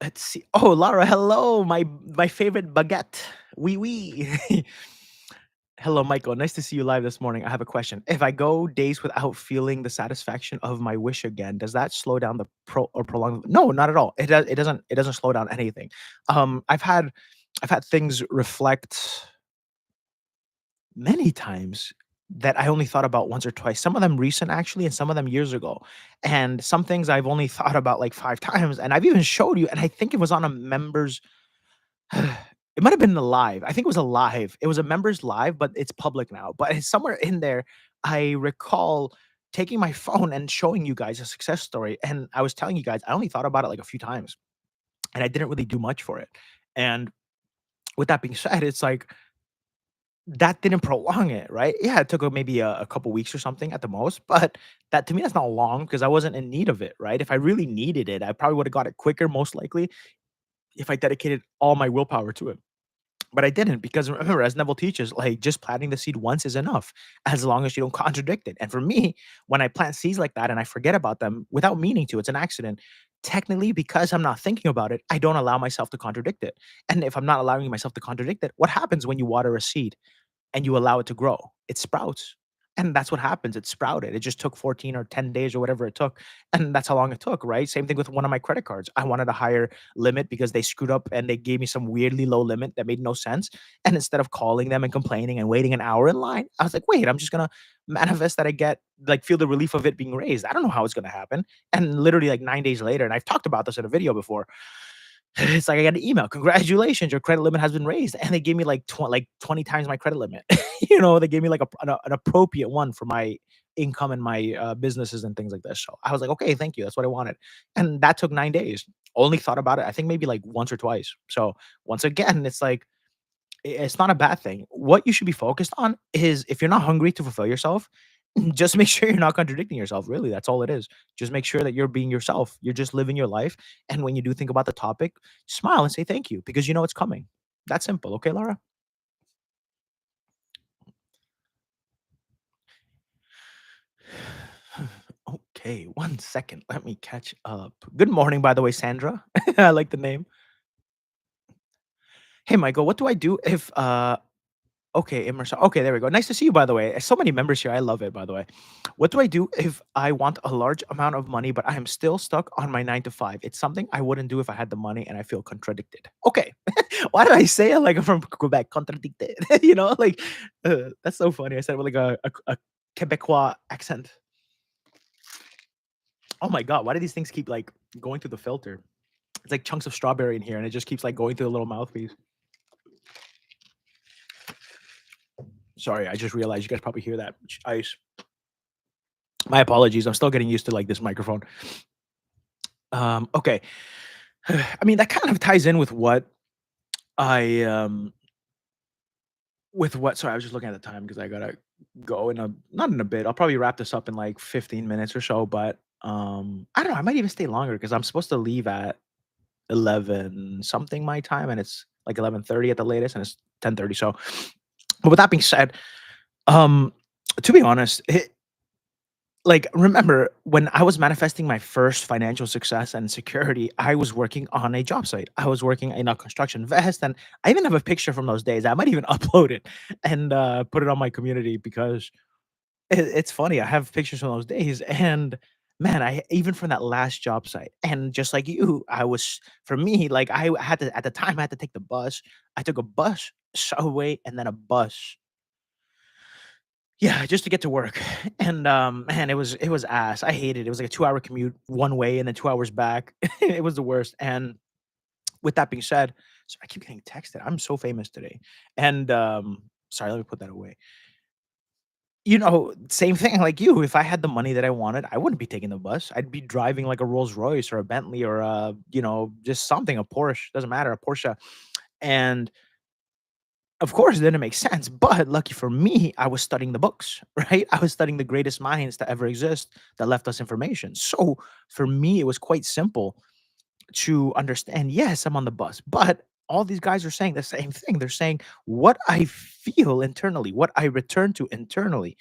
Let's see. Oh, Laura, hello, my favorite baguette. Wee wee. Hello, Michael. Nice to see you live this morning. I have a question. If I go days without feeling the satisfaction of my wish again, does that slow down the prolong? No, not at all. It doesn't slow down anything. I've had things reflect many times that I only thought about once or twice. Some of them recent actually, and some of them years ago. And some things I've only thought about like 5 times. And I've even showed you, and I think it was on a members. It might have been a live. I think it was a live. It was a members live, but it's public now. But it's somewhere in there, I recall taking my phone and showing you guys a success story. And I was telling you guys, I only thought about it like a few times, and I didn't really do much for it. And with that being said, it's like that didn't prolong it, right? Yeah, it took, maybe a couple weeks or something at the most, but that to me, that's not long because I wasn't in need of it, right? If I really needed it, I probably would've got it quicker, most likely, if I dedicated all my willpower to it. But I didn't because remember, as Neville teaches, like, just planting the seed once is enough, as long as you don't contradict it. And for me, when I plant seeds like that and I forget about them without meaning to, it's an accident. Technically, because I'm not thinking about it, I don't allow myself to contradict it. And if I'm not allowing myself to contradict it, what happens when you water a seed? And you allow it to grow, it sprouts. And that's what happens. It sprouted. It just took 14 or 10 days or whatever it took. And that's how long it took, right? Same thing with one of my credit cards. I wanted a higher limit because they screwed up and they gave me some weirdly low limit that made no sense. And instead of calling them and complaining and waiting an hour in line, I was like, wait, I'm just going to manifest that I get, like, feel the relief of it being raised. I don't know how it's going to happen. And literally like 9 days later, and I've talked about this in a video before, it's like I got an email, "Congratulations, your credit limit has been raised," and they gave me like 20 times my credit limit. They gave me like an appropriate one for my income and my, businesses and things like this. So I was like, "Okay, thank you. That's what I wanted." And that took 9 days. Only thought about it, I think maybe like once or twice. So once again, it's like it's not a bad thing. What you should be focused on is if you're not hungry to fulfill yourself, just make sure you're not contradicting yourself. Really, that's all it is. Just make sure that you're being yourself. You're just living your life. And when you do think about the topic, smile and say thank you because you know it's coming. That's simple. Okay, Laura? Okay, 1 second. Let me catch up. Good morning, by the way, Sandra. I like the name. Hey, Michael, what do I do if okay, Emerson. Okay, there we go. Nice to see you, by the way. So many members here. I love it, by the way. What do I do if I want a large amount of money, but I am still stuck on my 9 to 5? It's something I wouldn't do if I had the money and I feel contradicted. Okay. Why did I say it like I'm from Quebec? Contradicted. Like that's so funny. I said it with like a Quebecois accent. Oh my God. Why do these things keep like going through the filter? It's like chunks of strawberry in here and it just keeps like going through the little mouthpiece. Sorry, I just realized you guys probably hear that ice. My apologies. I'm still getting used to like this microphone. Okay. I mean, that kind of ties in I with what sorry, I was just looking at the time because I gotta go in a not in a bit. I'll probably wrap this up in like 15 minutes or so, but I don't know, I might even stay longer because I'm supposed to leave at 11 something my time and it's like 11:30 at the latest and it's 10:30. So but with that being said, um to be honest, like, remember when I was manifesting my first financial success and security, I was working on a job site. I was working in a construction vest, and I even have a picture from those days. I might even upload it and put it on my community because it's funny. I have pictures from those days, and man, I even from that last job site, and just like you, I was for me like I had to at the time I had to take the bus. I took a bus, subway, and then a bus yeah, just to get to work. And, man, it was ass. I hated it. It was like a 2-hour commute one way and then 2 hours back. It was the worst. And with that being said so I keep getting texted. I'm so famous today. And, sorry, let me put that away. Same thing like you. If I had the money that I wanted, I wouldn't be taking the bus. I'd be driving like a Rolls Royce or a Bentley or just something, a Porsche, doesn't matter, a Porsche. And of course, it didn't make sense, but lucky for me, I was studying the books, right? I was studying the greatest minds to ever exist that left us information. So for me, it was quite simple to understand, yes, I'm on the bus, but all these guys are saying the same thing. They're saying what I feel internally, what I return to internally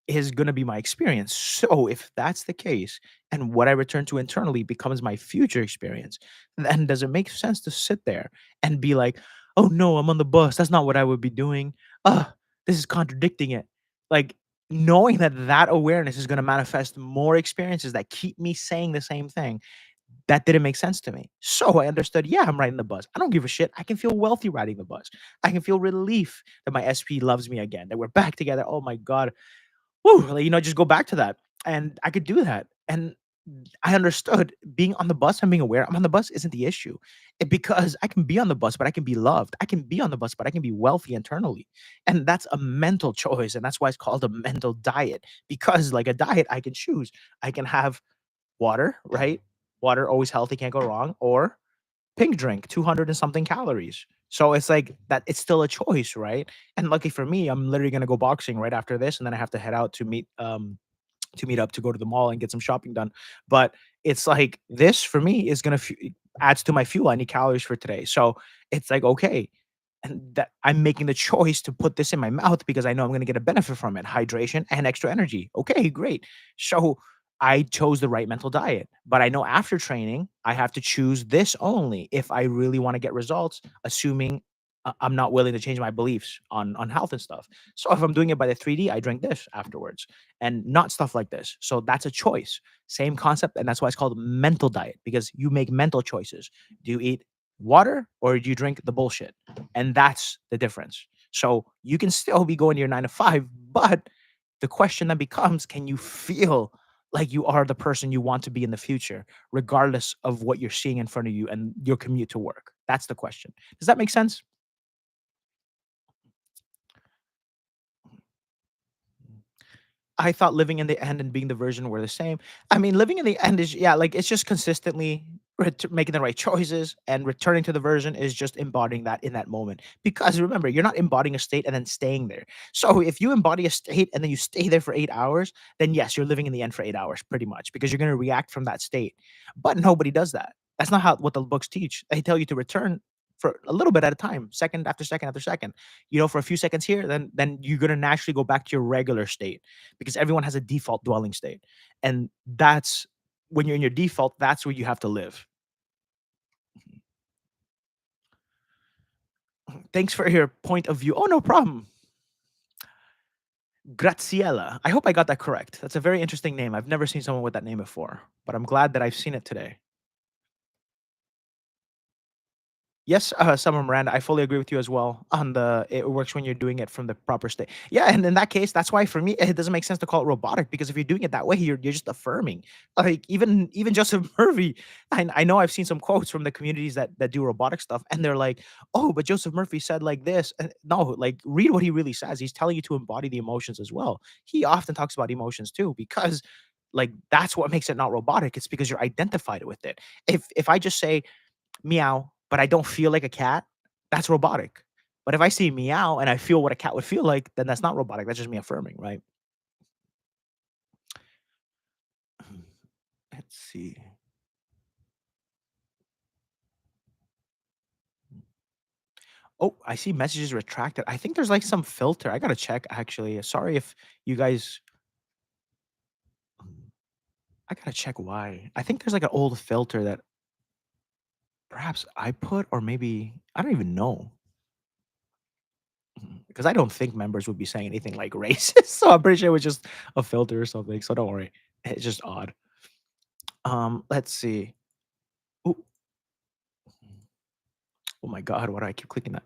is gonna be my experience. So if that's the case, and what I return to internally becomes my future experience, then does it make sense to sit there and be like, "Oh no, I'm on the bus. That's not what I would be doing. This is contradicting it." Like knowing that that awareness is gonna manifest more experiences that keep me saying the same thing, that didn't make sense to me. So I understood, yeah, I'm riding the bus. I don't give a shit. I can feel wealthy riding the bus. I can feel relief that my SP loves me again, that we're back together. Oh my God. Woo, like, just go back to that, and I could do that, and I understood being on the bus and being aware I'm on the bus isn't the issue, because I can be on the bus, but I can be loved. I can be on the bus, but I can be wealthy internally, and that's a mental choice, and that's why it's called a mental diet, because like a diet, I can choose. I can have water, right? Water, always healthy, can't go wrong, or pink drink, 200 and something calories. So it's like that it's still a choice, right? And lucky for me, I'm literally gonna go boxing right after this, and then I have to head out to meet up to go to the mall and get some shopping done. But it's like this for me is gonna adds to my fuel. I need calories for today. So it's like okay. And that I'm making the choice to put this in my mouth because I know I'm gonna get a benefit from it, hydration and extra energy. Okay, great. So I chose the right mental diet. But I know after training, I have to choose this only if I really want to get results, assuming I'm not willing to change my beliefs on health and stuff. So if I'm doing it by the 3D, I drink this afterwards and not stuff like this. So that's a choice. Same concept. And that's why it's called mental diet because you make mental choices. Do you eat water or do you drink the bullshit? And that's the difference. So you can still be going to your 9 to 5, but the question then becomes can you feel like you are the person you want to be in the future, regardless of what you're seeing in front of you and your commute to work? That's the question. Does that make sense? I thought living in the end and being the version were the same. I mean, living in the end is yeah, like it's just consistently making the right choices, and returning to the version is just embodying that in that moment. Because remember, you're not embodying a state and then staying there. So if you embody a state and then you stay there for 8 hours, then yes, you're living in the end for 8 hours, pretty much, because you're going to react from that state. But nobody does that. That's not how what the books teach. They tell you to return for a little bit at a time, second after second after second. For a few seconds here, then you're gonna naturally go back to your regular state, because everyone has a default dwelling state, and that's when you're in your default. That's where you have to live. Thanks for your point of view. Oh, no problem. Graziella. I hope I got that correct. That's a very interesting name. I've never seen someone with that name before, but I'm glad that I've seen it today. Yes, Summer Miranda, I fully agree with you as well on the it works when you're doing it from the proper state. Yeah, and in that case, that's why for me it doesn't make sense to call it robotic, because if you're doing it that way, you're just affirming. Like even Joseph Murphy, I know I've seen some quotes from the communities that do robotic stuff, and they're like, "Oh, but Joseph Murphy said like this." And no, like read what he really says. He's telling you to embody the emotions as well. He often talks about emotions too, because like that's what makes it not robotic. It's because you're identified with it. If I just say meow, but I don't feel like a cat, that's robotic. But if I see meow and I feel what a cat would feel like, then that's not robotic. That's just me affirming, right? Let's see. Oh, I see messages retracted. I think there's like some filter. I gotta check actually. Sorry if you guys. I gotta check why. I think there's like an old filter that perhaps I put, or maybe I don't even know. Because I don't think members would be saying anything like racist. So I'm pretty sure it was just a filter or something. So don't worry. It's just odd. Let's see. Ooh, oh my god, why do I keep clicking that?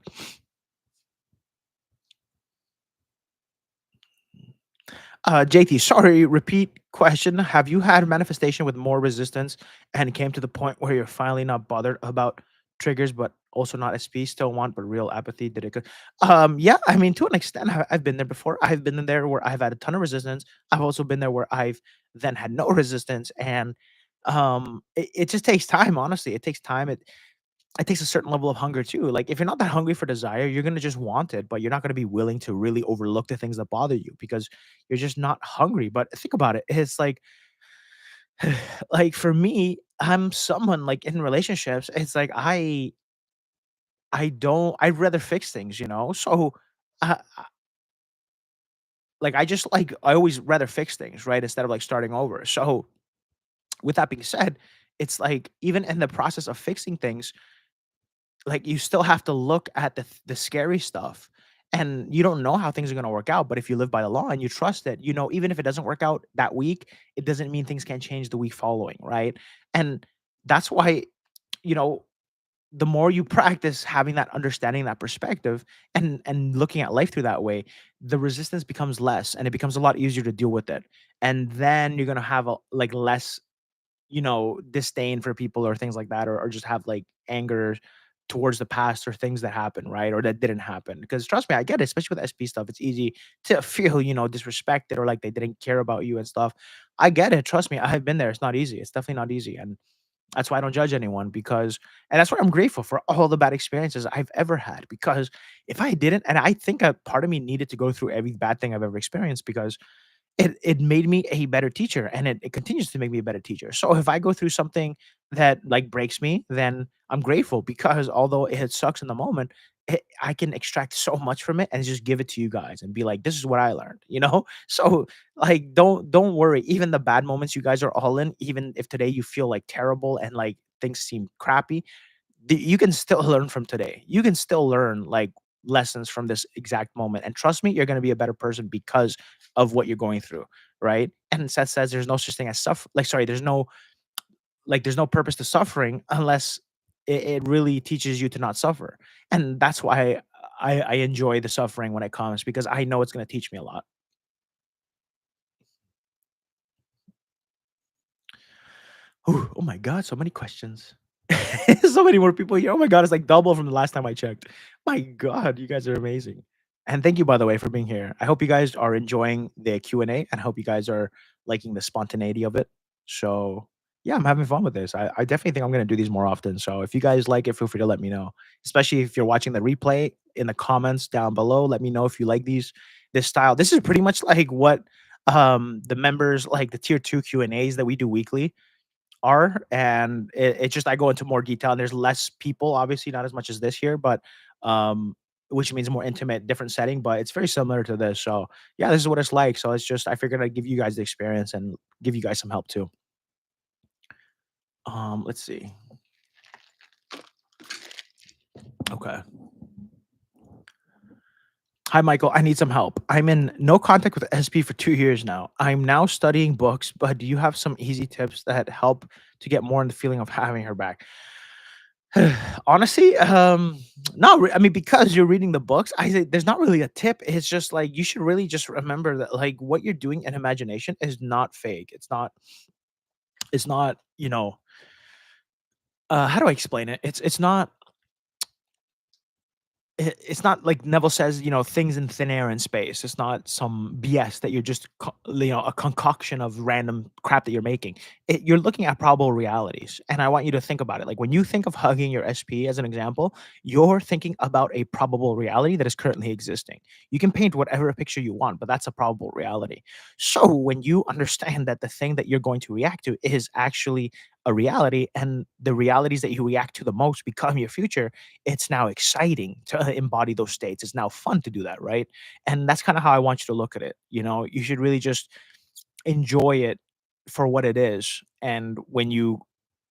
JT, sorry, repeat question. Have you had manifestation with more resistance and came to the point where you're finally not bothered about triggers, but also not SP, still want, but real apathy? Did it go? Yeah, I mean, to an extent, I've been there before. I've been in there where I've had a ton of resistance. I've also been there where I've then had no resistance. And it just takes time, honestly. It takes time. It takes a certain level of hunger too. Like if you're not that hungry for desire, you're gonna just want it, but you're not gonna be willing to really overlook the things that bother you because you're just not hungry. But think about it. It's like for me, I'm someone like in relationships, it's like I don't I'd rather fix things. So like I just like I always rather fix things, right? Instead of like starting over. So with that being said, it's like even in the process of fixing things, like you still have to look at the scary stuff, and you don't know how things are going to work out, but if you live by the law and you trust it, even if it doesn't work out that week, it doesn't mean things can't change the week following, right? And that's why, you know the more you practice having that understanding, that perspective, and looking at life through that way, the resistance becomes less and it becomes a lot easier to deal with it. And then you're going to have like less disdain for people or things like that, or just have like anger towards the past or things that happened, right? Or that didn't happen. Because trust me, I get it, especially with SP stuff. It's easy to feel, disrespected or like they didn't care about you and stuff. I get it. Trust me, I've been there. It's not easy. It's definitely not easy. And that's why I don't judge anyone and that's why I'm grateful for all the bad experiences I've ever had. Because if I didn't, and I think a part of me needed to go through every bad thing I've ever experienced because it made me a better teacher, and it continues to make me a better teacher. So if I go through something that like breaks me, then I'm grateful because although it sucks in the moment, I can extract so much from it and just give it to you guys and be like, this is what I learned. So like don't worry. Even the bad moments you guys are all in, even if today you feel like terrible and like things seem crappy, you can still learn from today. You can still learn like lessons from this exact moment. And trust me, you're going to be a better person because of what you're going through. Right. And Seth says there's no such thing as suffer. Like, sorry, there's no purpose to suffering unless it really teaches you to not suffer. And that's why I enjoy the suffering when it comes because I know it's going to teach me a lot. Ooh, oh my God, so many questions. So many more people here. Oh my God, it's like double from the last time I checked. My God, you guys are amazing. And thank you, by the way, for being here. I hope you guys are enjoying the Q&A and I hope you guys are liking the spontaneity of it. So Yeah, I'm having fun with this. I definitely think I'm gonna do these more often. So if you guys like it, feel free to let me know. Especially if you're watching the replay in the comments down below. Let me know if you like this style. This is pretty much like what the members like the tier two Q&As that we do weekly are. And it just I go into more detail and there's less people, obviously, not as much as this year, but um which means a more intimate, different setting, but it's very similar to this. So yeah, this is what it's like. So it's just I figured I'd give you guys the experience and give you guys some help too. Let's see. Okay. Hi, Michael. I need some help. I'm in no contact with SP for 2 years now. I'm now studying books, but do you have some easy tips that help to get more in the feeling of having her back? Honestly, not I mean, because you're reading the books, I say there's not really a tip. It's just like you should really just remember that like what you're doing in imagination is not fake. It's not, how do I explain it? It's not it's not like Neville says, things in thin air and space. It's not some BS that you're just, a concoction of random crap that you're making. You're looking at probable realities. And I want you to think about it. Like when you think of hugging your SP as an example, you're thinking about a probable reality that is currently existing. You can paint whatever picture you want, but that's a probable reality. So when you understand that the thing that you're going to react to is actually a reality and the realities that you react to the most become your future, it's now exciting to embody those states. It's now fun to do that, right? And that's kind of how I want you to look at it. You should really just enjoy it for what it is. And when you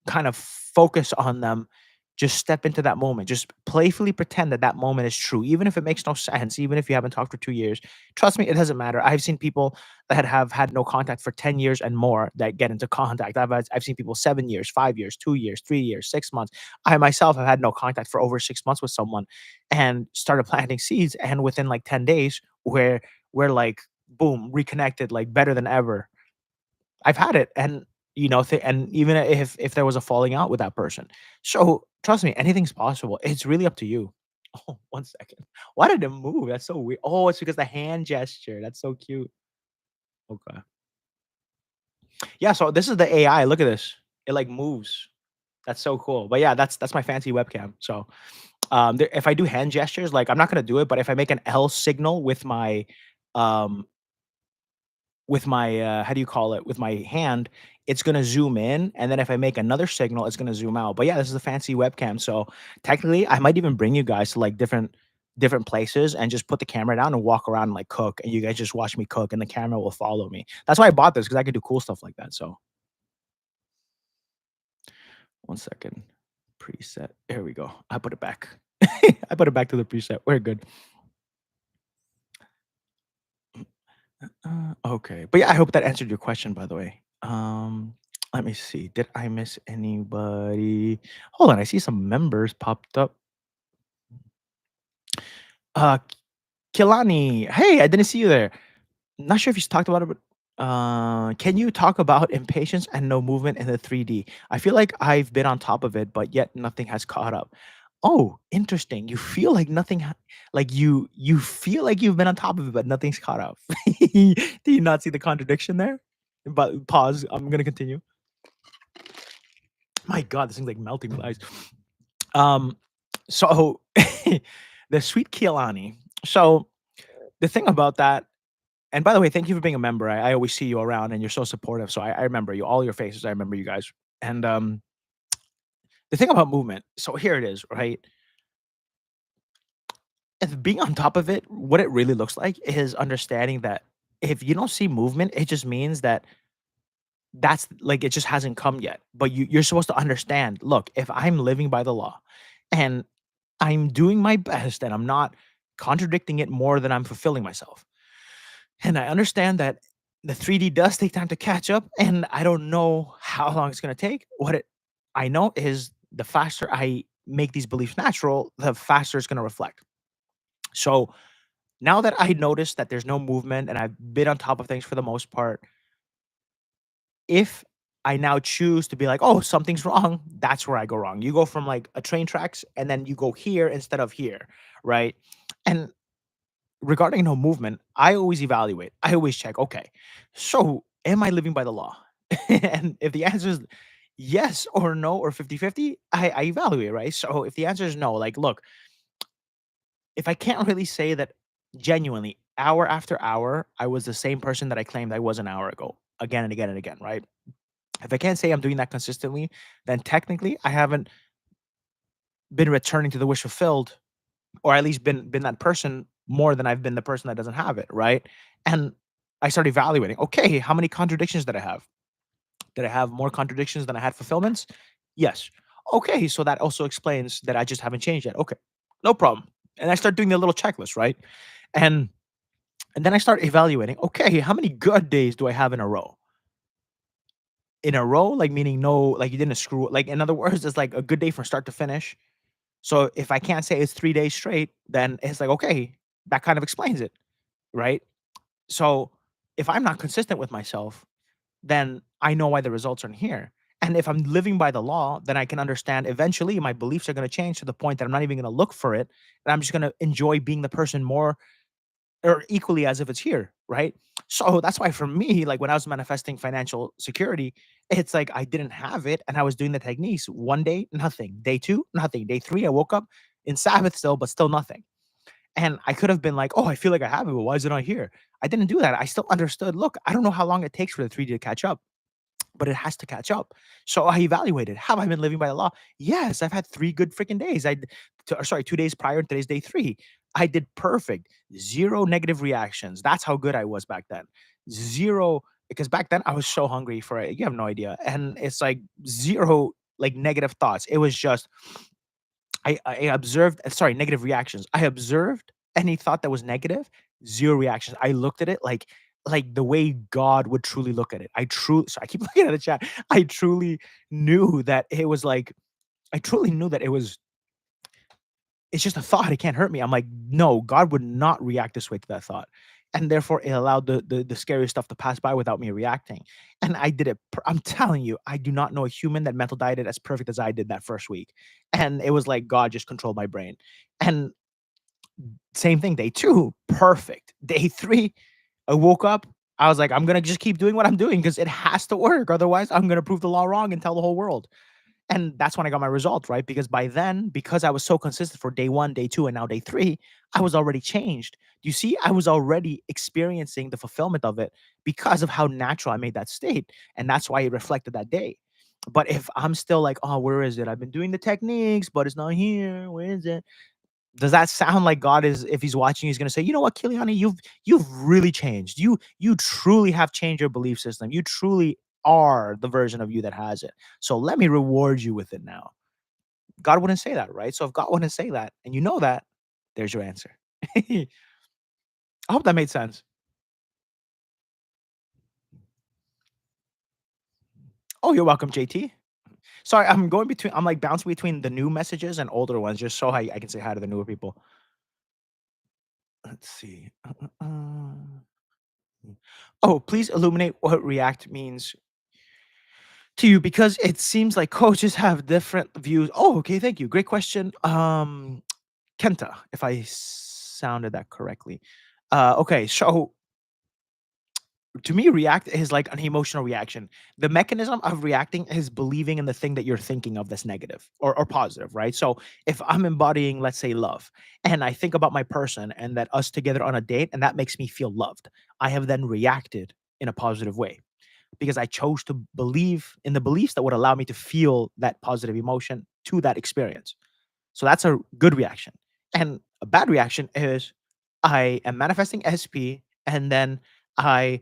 kind of focus on them, just step into that moment. Just playfully pretend that that moment is true, even if it makes no sense, even if you haven't talked for 2 years. Trust me, it doesn't matter. I've seen people that have had no contact for 10 years and more that get into contact. I've seen people 7 years, 5 years, 2 years, 3 years, 6 months. I myself have had no contact for over 6 months with someone and started planting seeds. And within like 10 days, where we're like, boom, reconnected, like better than ever. I've had it, and, and even if there was a falling out with that person. So, trust me, anything's possible. It's really up to you. Oh, 1 second. Why did it move? That's so weird. Oh, it's because the hand gesture. That's so cute. Okay. Yeah, so this is the AI. Look at this. It, like, moves. That's so cool. But, yeah, that's my fancy webcam. So, if I do hand gestures, like, I'm not gonna do it, but if I make an L signal um with my, how do you call it? With my hand, it's gonna zoom in, and then if I make another signal, it's gonna zoom out. But yeah, this is a fancy webcam, so technically, I might even bring you guys to, like, different places and just put the camera down and walk around and, like, cook, and you guys just watch me cook, and the camera will follow me. That's why I bought this because I could do cool stuff like that, so 1 second. Preset. There we go. I put it back. I put it back to the preset. We're good. Okay. But yeah, I hope that answered your question, by the way. Let me see. Did I miss anybody? Hold on, I see some members popped up. Uh Kilani. Hey, I didn't see you there. Not sure if you talked about it, but can you talk about impatience and no movement in the 3D? I feel like I've been on top of it, but yet nothing has caught up. Oh, interesting. You feel like nothing like you feel like you've been on top of it, but nothing's caught up. Do you not see the contradiction there? But pause. I'm gonna continue. My God, this thing's like melting with ice. Um, so the sweet Kielani. So the thing about that, and by the way, thank you for being a member. I always see you around and you're so supportive. So I remember you, all your faces. I remember you guys. And the thing about movement, so here it is, right? If being on top of it, what it really looks like is understanding that if you don't see movement, it just means that that's like it just hasn't come yet. But you're supposed to understand, look, if I'm living by the law and I'm doing my best and I'm not contradicting it more than I'm fulfilling myself. And I understand that the 3D does take time to catch up, and I don't know how long it's gonna take. I know is the faster I make these beliefs natural, the faster it's gonna reflect. So now that I noticed that there's no movement and I've been on top of things for the most part, if I now choose to be like, oh, something's wrong, that's where I go wrong. You go from like a train tracks and then you go here instead of here, right? And regarding no movement, I always evaluate. I always check, okay, so am I living by the law? And if the answer is yes or no or 50-50, I evaluate, right? So if the answer is no, like, look, if I can't really say that genuinely, hour after hour, I was the same person that I claimed I was an hour ago, again and again and again, right? If I can't say I'm doing that consistently, then technically I haven't been returning to the wish fulfilled, or at least been that person more than I've been the person that doesn't have it, right? And I started evaluating, okay, how many contradictions did I have? Did I have more contradictions than I had fulfillments? Yes. Okay, so that also explains that I just haven't changed yet. Okay, no problem. And I start doing the little checklist, right? And and then I start evaluating, okay, how many good days do I have in a row? In a row, like meaning no, like you didn't screw, like in other words, it's like a good day from start to finish. So if I can't say it's 3 days straight, then it's like, okay, that kind of explains it, right? So if I'm not consistent with myself, then I know why the results aren't here. And if I'm living by the law, then I can understand eventually my beliefs are going to change to the point that I'm not even going to look for it. And I'm just going to enjoy being the person more or equally as if it's here, right? So that's why for me, like when I was manifesting financial security, it's like I didn't have it and I was doing the techniques. One day, nothing. Day two, nothing. Day three, I woke up in Sabbath still, but still nothing. And I could have been like, oh, I feel like I have it, but why is it not here? I didn't do that. I still understood. Look, I don't know how long it takes for the 3D to catch up, but it has to catch up. So I evaluated, have I been living by the law? Yes, I've had 3 good freaking days. Sorry, 2 days prior, today's day three. I did perfect. Zero negative reactions. That's how good I was back then. Zero, because back then I was so hungry for it. You have no idea. And it's like zero like negative thoughts. It was just I observed, sorry, negative reactions. I observed any thought that was negative, zero reactions. I looked at it like the way God would truly look at it. So I keep looking at the chat. I truly knew that it was like I truly knew that it's just a thought. It can't hurt me. I'm like, no, God would not react this way to that thought. And therefore it allowed the scary stuff to pass by without me reacting. And I did it. I'm telling you, I do not know a human that mental dieted as perfect as I did that first week. And it was like God just controlled my brain. And same thing, day two, perfect. Day three, I woke up. I was like, I'm gonna just keep doing what I'm doing because it has to work. Otherwise, I'm gonna prove the law wrong and tell the whole world. And that's when I got my result, right? Because by then, because I was so consistent for day one, day two, and now day three, I was already changed. You see, I was already experiencing the fulfillment of it because of how natural I made that state. And that's why it reflected that day. But if I'm still like, oh, where is it? I've been doing the techniques, but it's not here. Where is it? Does that sound like God is, if he's watching, he's gonna say, you know what, Kiliani, you've really changed. You truly have changed your belief system. You truly are the version of you that has it. So let me reward you with it now. God wouldn't say that, right? So if God wouldn't say that, and you know that, there's your answer. I hope that made sense. Oh, you're welcome, JT. Sorry, I'm like bouncing between the new messages and older ones just so I can say hi to the newer people. Let's see. Oh, please illuminate what react means to you because it seems like coaches have different views. Oh, okay, thank you. Great question. Kenta, if I sounded that correctly. Okay, so to me, react is like an emotional reaction. The mechanism of reacting is believing in the thing that you're thinking of that's negative or positive, right? So if I'm embodying, let's say, love, and I think about my person and that us together on a date, and that makes me feel loved, I have then reacted in a positive way because I chose to believe in the beliefs that would allow me to feel that positive emotion to that experience. So that's a good reaction. And a bad reaction is I am manifesting SP and then I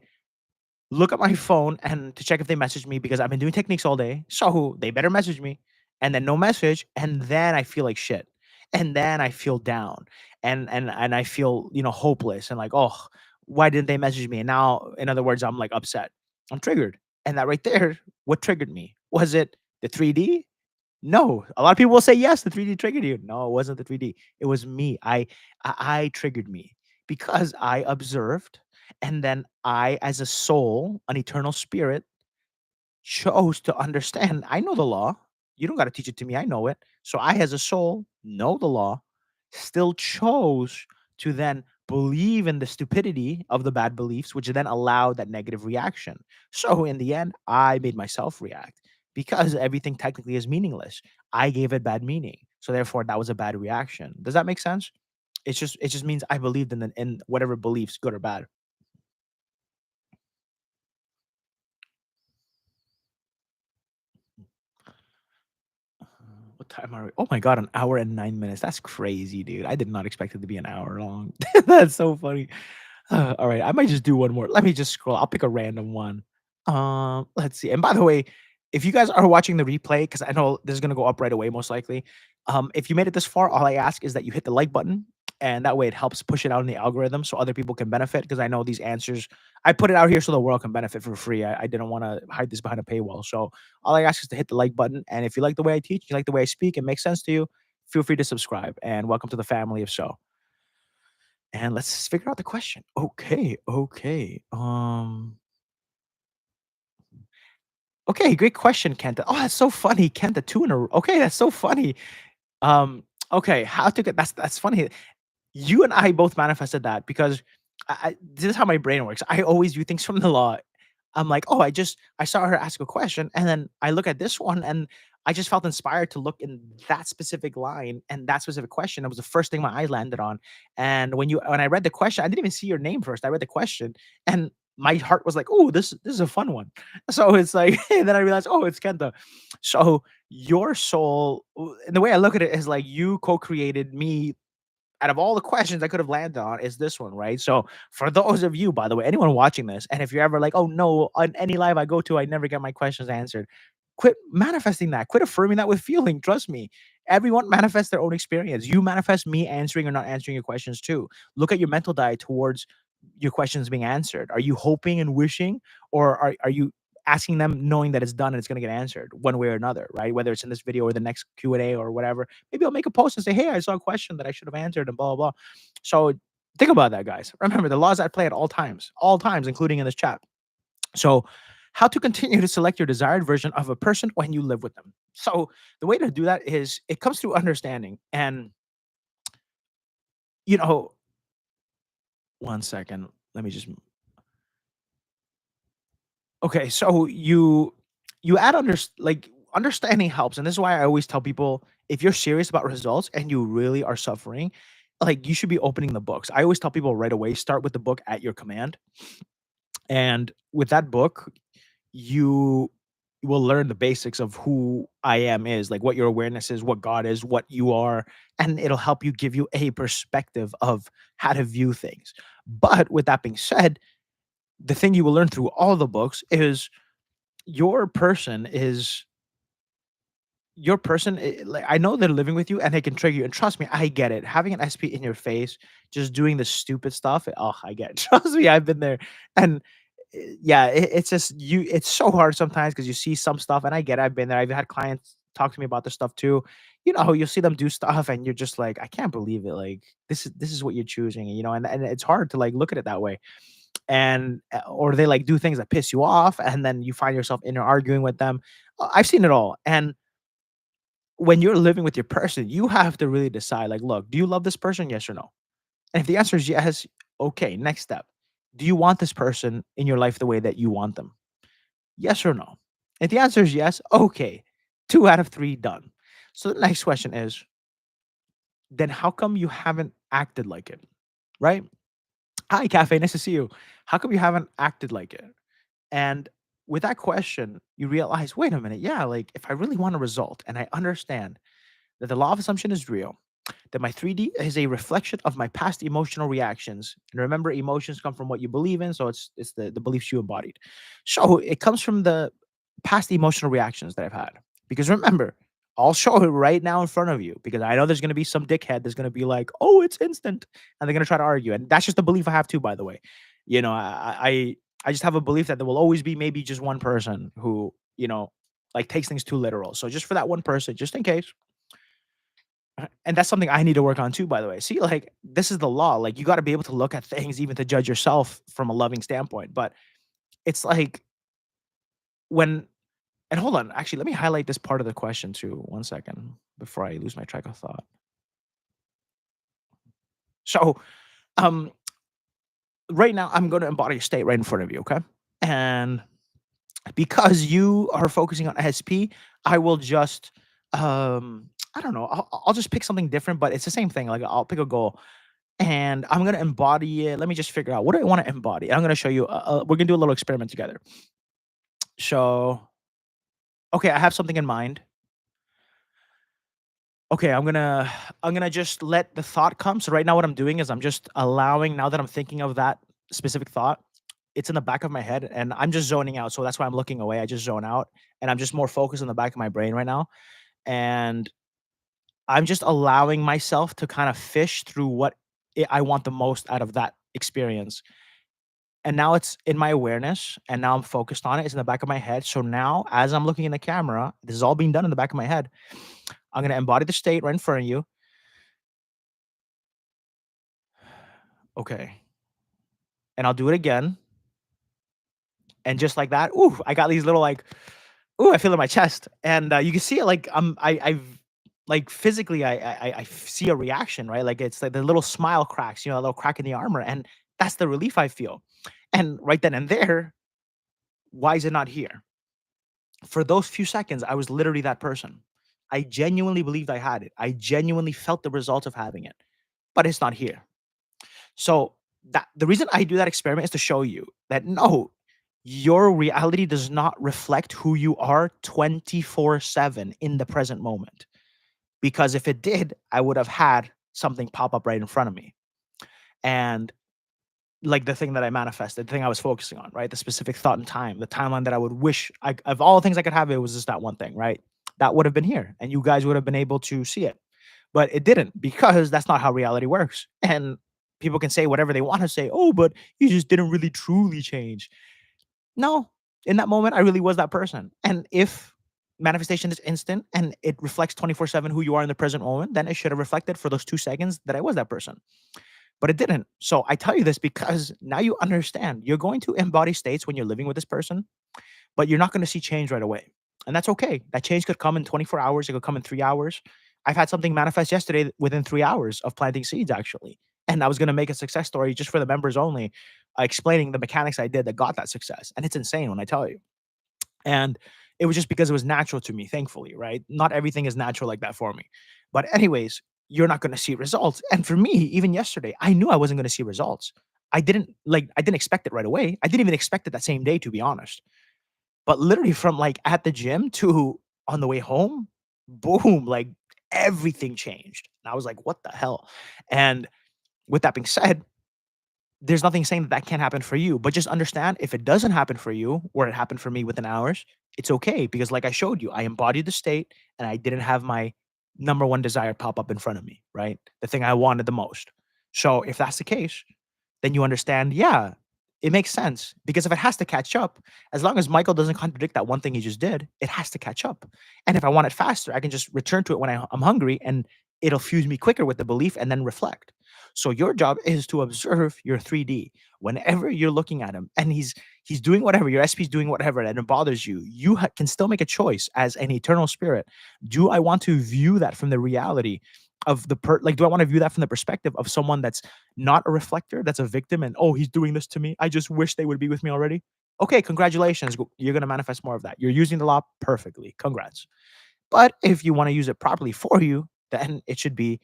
look at my phone and to check if they message me because I've been doing techniques all day. So they better message me. And then no message. And then I feel like shit. And then I feel down. And I feel, hopeless and like, oh, why didn't they message me? And now, in other words, I'm like upset. I'm triggered. And that right there, what triggered me? Was it the 3D? No, a lot of people will say yes, the 3D triggered you. No, it wasn't the 3D. It was me. I triggered me because I observed, and then I, as a soul, an eternal spirit, chose to understand. I know the law. You don't got to teach it to me. I know it. So I, as a soul, know the law. Still chose to then believe in the stupidity of the bad beliefs, which then allowed that negative reaction. So in the end, I made myself react. because everything technically is meaningless. I gave it bad meaning. So therefore that was a bad reaction. Does that make sense? It just means I believed in whatever beliefs, good or bad. What time are we? Oh my god, an hour and 9 minutes. That's crazy, dude. I did not expect it to be an hour long. That's so funny. All right, I might just do one more. Let me just scroll. I'll pick a random one. Let's see. And by the way, if you guys are watching the replay, because I know this is gonna go up right away, most likely. If you made it this far, all I ask is that you hit the like button, and that way it helps push it out in the algorithm so other people can benefit. Because I know these answers, I put it out here so the world can benefit for free. I didn't want to hide this behind a paywall. So all I ask is to hit the like button, and if you like the way I teach, you like the way I speak, it makes sense to you, feel free to subscribe. And welcome to the family of so. And let's figure out the question. Okay, okay. Okay, great question, Kenta. Oh, that's so funny, Kenta. Two in a row. Okay, that's so funny. Um, okay, how to get that's funny. You and I both manifested that because this is how my brain works. I always view things from the law. I'm like, oh, I saw her ask a question, and then I look at this one, and I just felt inspired to look in that specific line and that specific question. It was the first thing my eye landed on. And when I read the question, I didn't even see your name first. I read the question, and my heart was like, oh, this is a fun one. So it's like, and then I realized, oh, it's Kenta. So your soul, and the way I look at it is like you co-created me out of all the questions I could have landed on is this one, right? So for those of you, by the way, anyone watching this, and if you're ever like, oh no, on any live I go to, I never get my questions answered. Quit manifesting that. Quit affirming that with feeling. Trust me. Everyone manifests their own experience. You manifest me answering or not answering your questions too. Look at your mental diet towards your questions being answered. Are you hoping and wishing, or are you asking them knowing that it's done and it's going to get answered one way or another, right? Whether it's in this video or the next Q&A or whatever. Maybe I'll make a post and say, "Hey, I saw a question that I should have answered," and blah blah blah. So think about that, guys. Remember, the laws at play at all times, including in this chat. So, how to continue to select your desired version of a person when you live with them. So, the way to do that is it comes through understanding. And, you know, one second. Let me just Okay, so you add like understanding helps, and this is why I always tell people if you're serious about results and you really are suffering, like you should be opening the books. I always tell people right away, start with the book at your command, and with that book, you will learn the basics of who I am is, like what your awareness is, what God is, what you are, and it'll help you give you a perspective of how to view things. But with that being said, the thing you will learn through all the books is your person is your person, like I know they're living with you and they can trigger you. And trust me, I get it. Having an SP in your face, just doing the stupid stuff. Oh, I get it. Trust me, I've been there. And yeah, it's just it's so hard sometimes because you see some stuff, and I get it, I've been there. I've had clients talk to me about this stuff too. You'll see them do stuff and you're just like, I can't believe it. Like this is what you're choosing, and it's hard to like look at it that way. And or they like do things that piss you off, and then you find yourself in there arguing with them. I've seen it all. And when you're living with your person, you have to really decide, like, look, do you love this person? Yes or no? And if the answer is yes, okay, next step. Do you want this person in your life the way that you want them? Yes or no? If the answer is yes, okay. 2 out of 3 done. So the next question is, then how come you haven't acted like it? Right? Hi, Cafe. Nice to see you. How come you haven't acted like it? And with that question, you realize, wait a minute, yeah, like if I really want a result and I understand that the law of assumption is real, that my 3D is a reflection of my past emotional reactions. And remember, emotions come from what you believe in, so it's the beliefs you embodied. So it comes from the past emotional reactions that I've had. Because remember, I'll show it right now in front of you because I know there's gonna be some dickhead that's gonna be like, "Oh, it's instant," and they're gonna try to argue. And that's just a belief I have too, by the way. You know, I just have a belief that there will always be maybe just one person who, like takes things too literal. So just for that one person, just in case, and that's something I need to work on too, by the way. See, like, this is the law. Like, you gotta be able to look at things even to judge yourself from a loving standpoint. But it's like when and hold on, actually, let me highlight this part of the question too. One second before I lose my track of thought. So, um, right now I'm gonna embody a state right in front of you, okay? And Because you are focusing on SP, I will just, I don't know, I'll just pick something different, but it's the same thing. Like I'll pick a goal and I'm gonna embody it. Let me just figure out what do I want to embody. I'm gonna show you. We're gonna do a little experiment together. So, okay, I have something in mind. Okay, I'm gonna just let the thought come. So right now, what I'm doing is I'm just allowing. Now that I'm thinking of that specific thought, it's in the back of my head, and I'm just zoning out. So that's why I'm looking away. I just zone out, and I'm just more focused on the back of my brain right now. And I'm just allowing myself to kind of fish through what I want the most out of that experience. And now it's in my awareness, and now I'm focused on it. It's in the back of my head. So now, as I'm looking in the camera, this is all being done in the back of my head. I'm gonna embody the state right in front of you. Okay. And I'll do it again. And just like that, ooh, I got these little like, ooh, I feel it in my chest. And you can see it like I've like physically see a reaction, right? Like it's like the little smile cracks, a little crack in the armor. And that's the relief I feel. And right then and there, why is it not here? For those few seconds, I was literally that person. I genuinely believed I had it. I genuinely felt the result of having it, but it's not here. So that the reason I do that experiment is to show you that no, your reality does not reflect who you are 24/7 in the present moment. Because if it did, I would have had something pop up right in front of me. And like the thing that I manifested, the thing I was focusing on, right? The specific thought and time, the timeline that I would wish of all the things I could have, it was just that one thing, right? That would have been here and you guys would have been able to see it. But it didn't because that's not how reality works. And people can say whatever they want to say. Oh, but you just didn't really truly change. No, in that moment, I really was that person. And if manifestation is instant and it reflects 24/7 who you are in the present moment, then it should have reflected for those 2 seconds that I was that person. But it didn't. So I tell you this because now you understand you're going to embody states when you're living with this person, but you're not going to see change right away. And that's okay. That change could come in 24 hours, it could come in 3 hours. I've had something manifest yesterday within 3 hours of planting seeds, actually. And I was going to make a success story just for the members only, explaining the mechanics I did that got that success. And it's insane when I tell you. And it was just because it was natural to me, thankfully, right? Not everything is natural like that for me. But, anyways, you're not going to see results. And for me, even yesterday, I knew I wasn't going to see results. I didn't expect it right away. I didn't even expect it that same day, to be honest. But literally from like at the gym to on the way home, boom, like everything changed. And I was like, what the hell? And with that being said, there's nothing saying that that can't happen for you, but just understand if it doesn't happen for you, or it happened for me within hours, it's okay because, like I showed you, I embodied the state and I didn't have my number one desire pop up in front of me, right? The thing I wanted the most. So, if that's the case, then you understand, yeah, it makes sense because if it has to catch up, as long as Michael doesn't contradict that one thing he just did, it has to catch up. And if I want it faster, I can just return to it when I'm hungry and it'll fuse me quicker with the belief and then reflect. So your job is to observe your 3D whenever you're looking at him and he's doing whatever, your SP is doing whatever and it bothers you. You can still make a choice as an eternal spirit. Do I want to view that from the reality of like, do I want to view that from the perspective of someone that's not a reflector, that's a victim, and oh, he's doing this to me. I just wish they would be with me already. Okay, congratulations. You're going to manifest more of that. You're using the law perfectly. Congrats. But if you want to use it properly for you, then it should be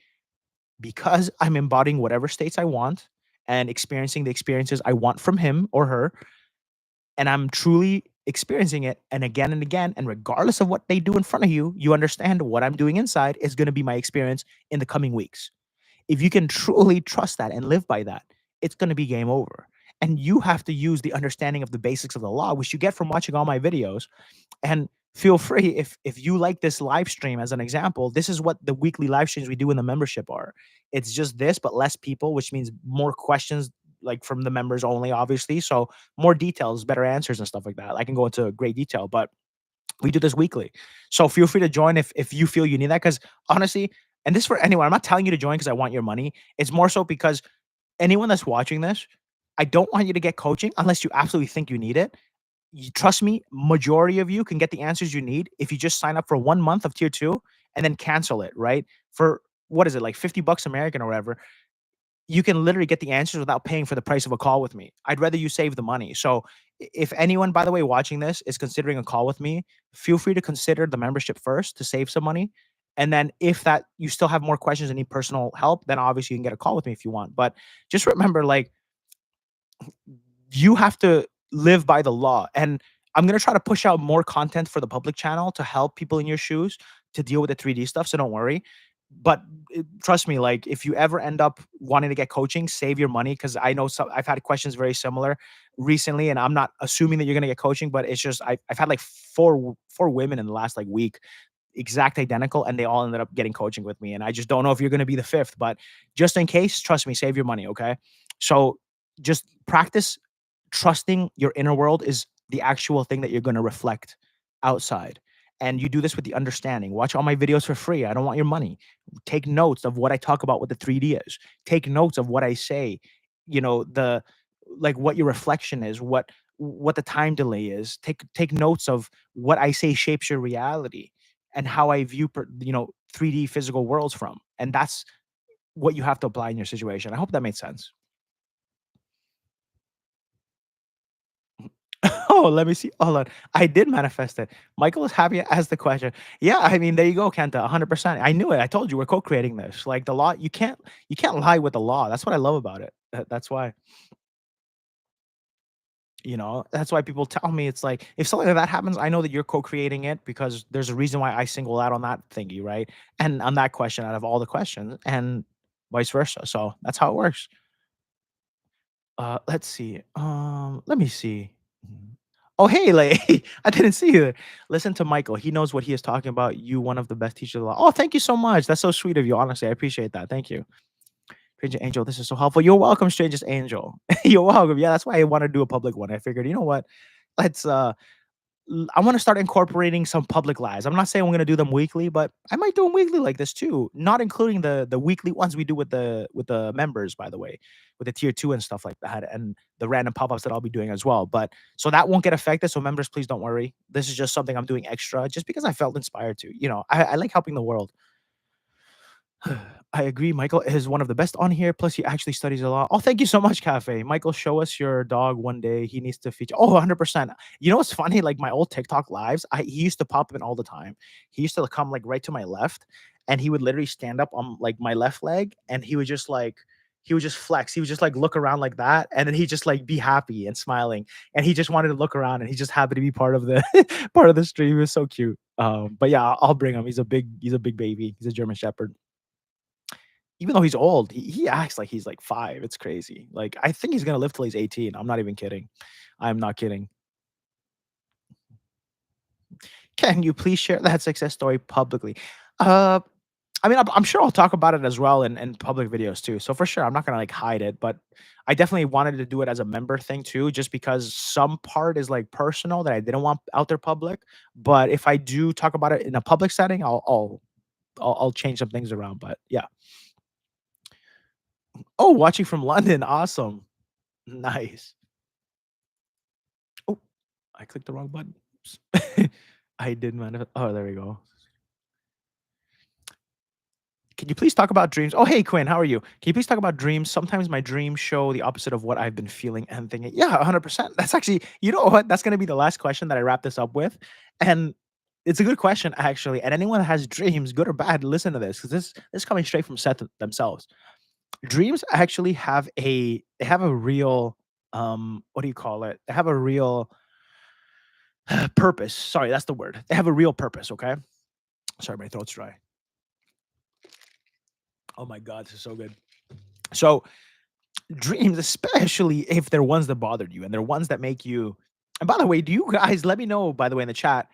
because I'm embodying whatever states I want and experiencing the experiences I want from him or her, and I'm truly experiencing it and again, and regardless of what they do in front of you, you understand what I'm doing inside is going to be my experience in the coming weeks. If you can truly trust that and live by that, it's going to be game over. And you have to use the understanding of the basics of the law, which you get from watching all my videos. And feel free, if you like this live stream as an example, this is what the weekly live streams we do in the membership are. It's just this, but less people, which means more questions like from the members only, obviously. So more details, better answers and stuff like that. I can go into great detail, but we do this weekly. So feel free to join if you feel you need that. Because honestly, and this is for anyone, I'm not telling you to join because I want your money. It's more so because anyone that's watching this, I don't want you to get coaching unless you absolutely think you need it. Trust me, majority of you can get the answers you need if you just sign up for 1 month of tier two and then cancel it, right? For what is it, like 50 bucks American or whatever? You can literally get the answers without paying for the price of a call with me. I'd rather you save the money. So If anyone, by the way, watching this is considering a call with me, feel free to consider the membership first to save some money. And then if that you still have more questions and need personal help, then obviously you can get a call with me if you want. But just remember, like, you have to live by the law. And I'm gonna try to push out more content for the public channel to help people in your shoes to deal with the 3D stuff. So don't worry. But trust me, like if you ever end up wanting to get coaching, save your money because I know some. I've had questions very similar recently, and I'm not assuming that you're gonna get coaching, but it's just I've had like four women in the last like week exact identical, and they all ended up getting coaching with me. And I just don't know if you're going to be the fifth, but just in case, trust me, save your money. Okay. So just practice trusting your inner world is the actual thing that you're going to reflect outside. And you do this with the understanding. Watch all my videos for free. I don't want your money. Take notes of what I talk about, what the 3D is. Take notes of what I say, the like what your reflection is, what the time delay is. Take notes of what I say shapes your reality and how I view 3D physical worlds from. And that's what you have to apply in your situation. I hope that made sense. Oh, let me see. Hold on. I did manifest it. Michael is happy as the question. Yeah, I mean, there you go, Kenta. 100%. I knew it. I told you we're co-creating this. Like the law, you can't lie with the law. That's what I love about it. That's why, that's why people tell me it's like if something like that happens, I know that you're co-creating it because there's a reason why I single out on that thingy, right? And on that question out of all the questions and vice versa. So that's how it works. Let's see. Let me see. Mhm. Oh, hey, like I didn't see you there. Listen to Michael. He knows what he is talking about. You, one of the best teachers of law. Oh, thank you so much. That's so sweet of you. Honestly, I appreciate that. Thank you. Stranger Angel, this is so helpful. You're welcome, Strangest Angel. You're welcome. Yeah, that's why I want to do a public one. I figured, you know what? Let's I want to start incorporating some public lives. I'm not saying I'm going to do them weekly, but I might do them weekly like this too. Not including the weekly ones we do with the members, by the way, with the tier 2 and stuff like that, and the random pop-ups that I'll be doing as well. But so that won't get affected. So members, please don't worry. This is just something I'm doing extra, just because I felt inspired to. I like helping the world. I agree. Michael is one of the best on here. Plus, he actually studies a lot. Oh, thank you so much, Cafe. Michael, show us your dog one day. He needs to feature. Oh, 100%. You know what's funny? Like my old TikTok lives, he used to pop in all the time. He used to come like right to my left, and he would literally stand up on like my left leg, and he would just flex. He would just like look around like that, and then he just like be happy and smiling, and he just wanted to look around, and he just happened to be part of the part of the stream. He was so cute. But yeah, I'll bring him. He's a big baby. He's a German Shepherd. Even though he's old, he acts like he's like 5. It's crazy. Like, I think he's gonna live till he's 18. I'm not even kidding. I'm not kidding. Can you please share that success story publicly? Uh, I mean, I'm sure I'll talk about it as well in public videos too. So for sure, I'm not gonna like hide it, but I definitely wanted to do it as a member thing too, just because some part is like personal that I didn't want out there public. But if I do talk about it in a public setting, I'll change some things around. But yeah. Oh, watching from London, awesome, nice. Oh, I clicked the wrong button. Oops. I did manifest. Oh, there we go. Can you please talk about dreams? Oh, hey, Quinn, how are you? Can you please talk about dreams? Sometimes my dreams show the opposite of what I've been feeling and thinking. Yeah, 100%. That's actually, you know what? That's going to be the last question that I wrap this up with. And it's a good question, actually. And anyone that has dreams, good or bad, listen to this because this is coming straight from Seth themselves. Dreams actually they have a real, what do you call it? They have a real purpose. Sorry, that's the word. They have a real purpose, okay? Sorry, my throat's dry. Oh my god, this is so good. So, dreams, especially if they're ones that bothered you and they're ones that make you. And by the way, do you guys let me know, by the way, in the chat,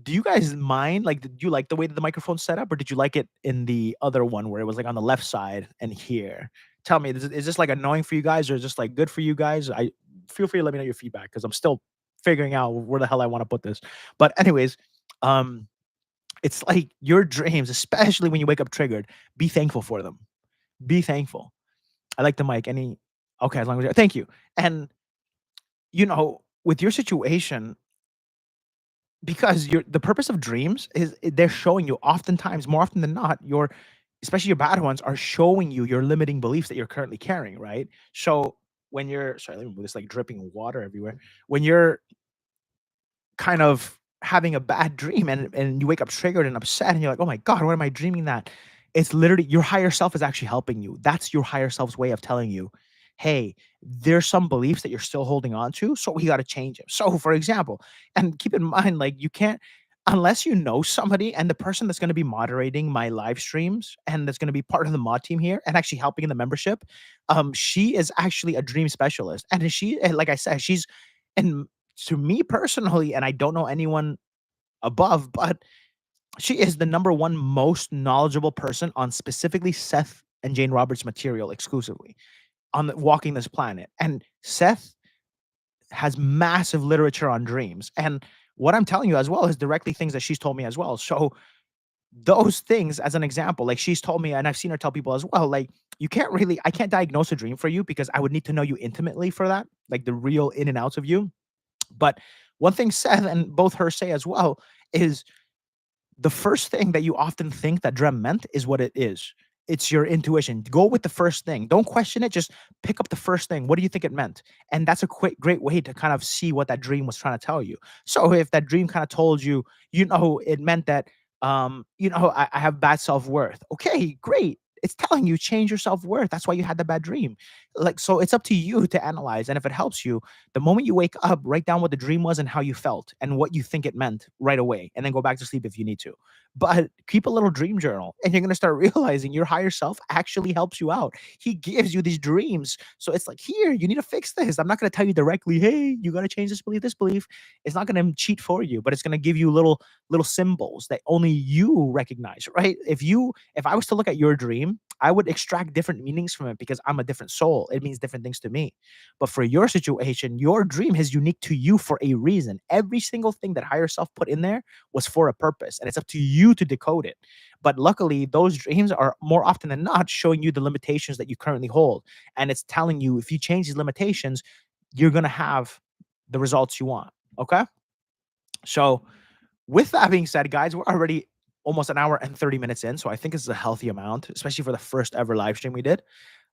do you guys mind, like, did you like the way that the microphone's set up, or did you like it in the other one where it was, like, on the left side and here? Tell me, is this, like, annoying for you guys, or is this, like, good for you guys? I Feel free to let me know your feedback because 'cause I'm still figuring out where the hell I wanna put this. But anyways, um it's like your dreams, especially when you wake up triggered, be thankful for them. Be thankful. I like the mic. Any Okay, as long as thank you. And with your situation, because the purpose of dreams is they're showing you oftentimes, more often than not, especially your bad ones are showing you your limiting beliefs that you're currently carrying, right? So when you're sorry, let me move this like dripping water everywhere. When you're kind of having a bad dream and you wake up triggered and upset and you're like, "Oh my god, why am I dreaming that?" It's literally your higher self is actually helping you. That's your higher self's way of telling you, "Hey, there's some beliefs that you're still holding on to, so we gotta change them." So, for example, and keep in mind, like, you can't unless you know somebody and the person that's gonna be moderating my live streams and that's gonna be part of the mod team here and actually helping in the membership, she is actually a dream specialist, and like I said, she's and to me personally, and I don't know anyone above, but she is the number one most knowledgeable person on specifically Seth and Jane Roberts material exclusively walking this planet. And Seth has massive literature on dreams. And what I'm telling you as well is directly things that she's told me as well. So those things, as an example, like she's told me, and I've seen her tell people as well, like I can't diagnose a dream for you because I would need to know you intimately for that, like the real in and outs of you. But one thing Seth and both her say as well is the first thing that you often think that dream meant is what it is. It's your intuition. Go with the first thing. Don't question it. Just pick up the first thing. What do you think it meant? And that's a great way to kind of see what that dream was trying to tell you. So if that dream kind of told you, it meant that, I have bad self worth. Okay, great. It's telling you change your self worth. That's why you had the bad dream. Like, so it's up to you to analyze. And if it helps you, the moment you wake up, write down what the dream was and how you felt and what you think it meant right away, and then go back to sleep if you need to. But keep a little dream journal, and you're gonna start realizing your higher self actually helps you out. He gives you these dreams. So it's like, here, you need to fix this. I'm not gonna tell you directly, hey, you gotta change this belief, this belief. It's not gonna cheat for you, but it's gonna give you little symbols that only you recognize, right? If I was to look at your dream, I would extract different meanings from it because I'm a different soul. It means different things to me. But for your situation, your dream is unique to you for a reason. Every single thing that higher self put in there was for a purpose, and it's up to you to decode it. But luckily, those dreams are more often than not showing you the limitations that you currently hold. And it's telling you if you change these limitations, you're going to have the results you want. Okay. So, with that being said, guys, we're already almost an hour and 30 minutes in. So, I think it's a healthy amount, especially for the first ever live stream we did.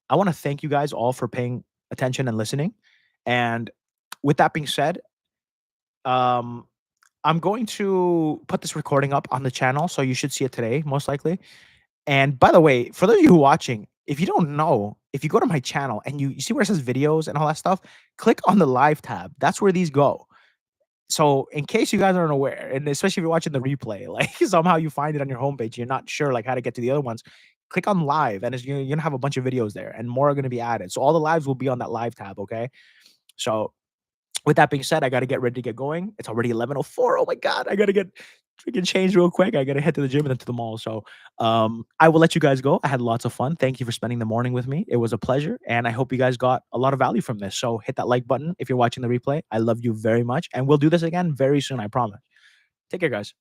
I want to thank you guys all for paying attention and listening. And with that being said, um, I'm going to put this recording up on the channel, so you should see it today, most likely. And by the way, for those of you who are watching, if you don't know, if you go to my channel and you see where it says videos and all that stuff, click on the live tab. That's where these go. So in case you guys aren't aware, and especially if you're watching the replay, like somehow you find it on your homepage, you're not sure like how to get to the other ones, click on live, and you're gonna have a bunch of videos there, and more are gonna be added. So all the lives will be on that live tab. Okay. So with that being said, I got to get ready to get going. It's already 11:04. Oh my god, I got to get freaking changed real quick. I got to head to the gym and then to the mall. So, I will let you guys go. I had lots of fun. Thank you for spending the morning with me. It was a pleasure, and I hope you guys got a lot of value from this. So, hit that like button if you're watching the replay. I love you very much, and we'll do this again very soon. I promise. Take care, guys.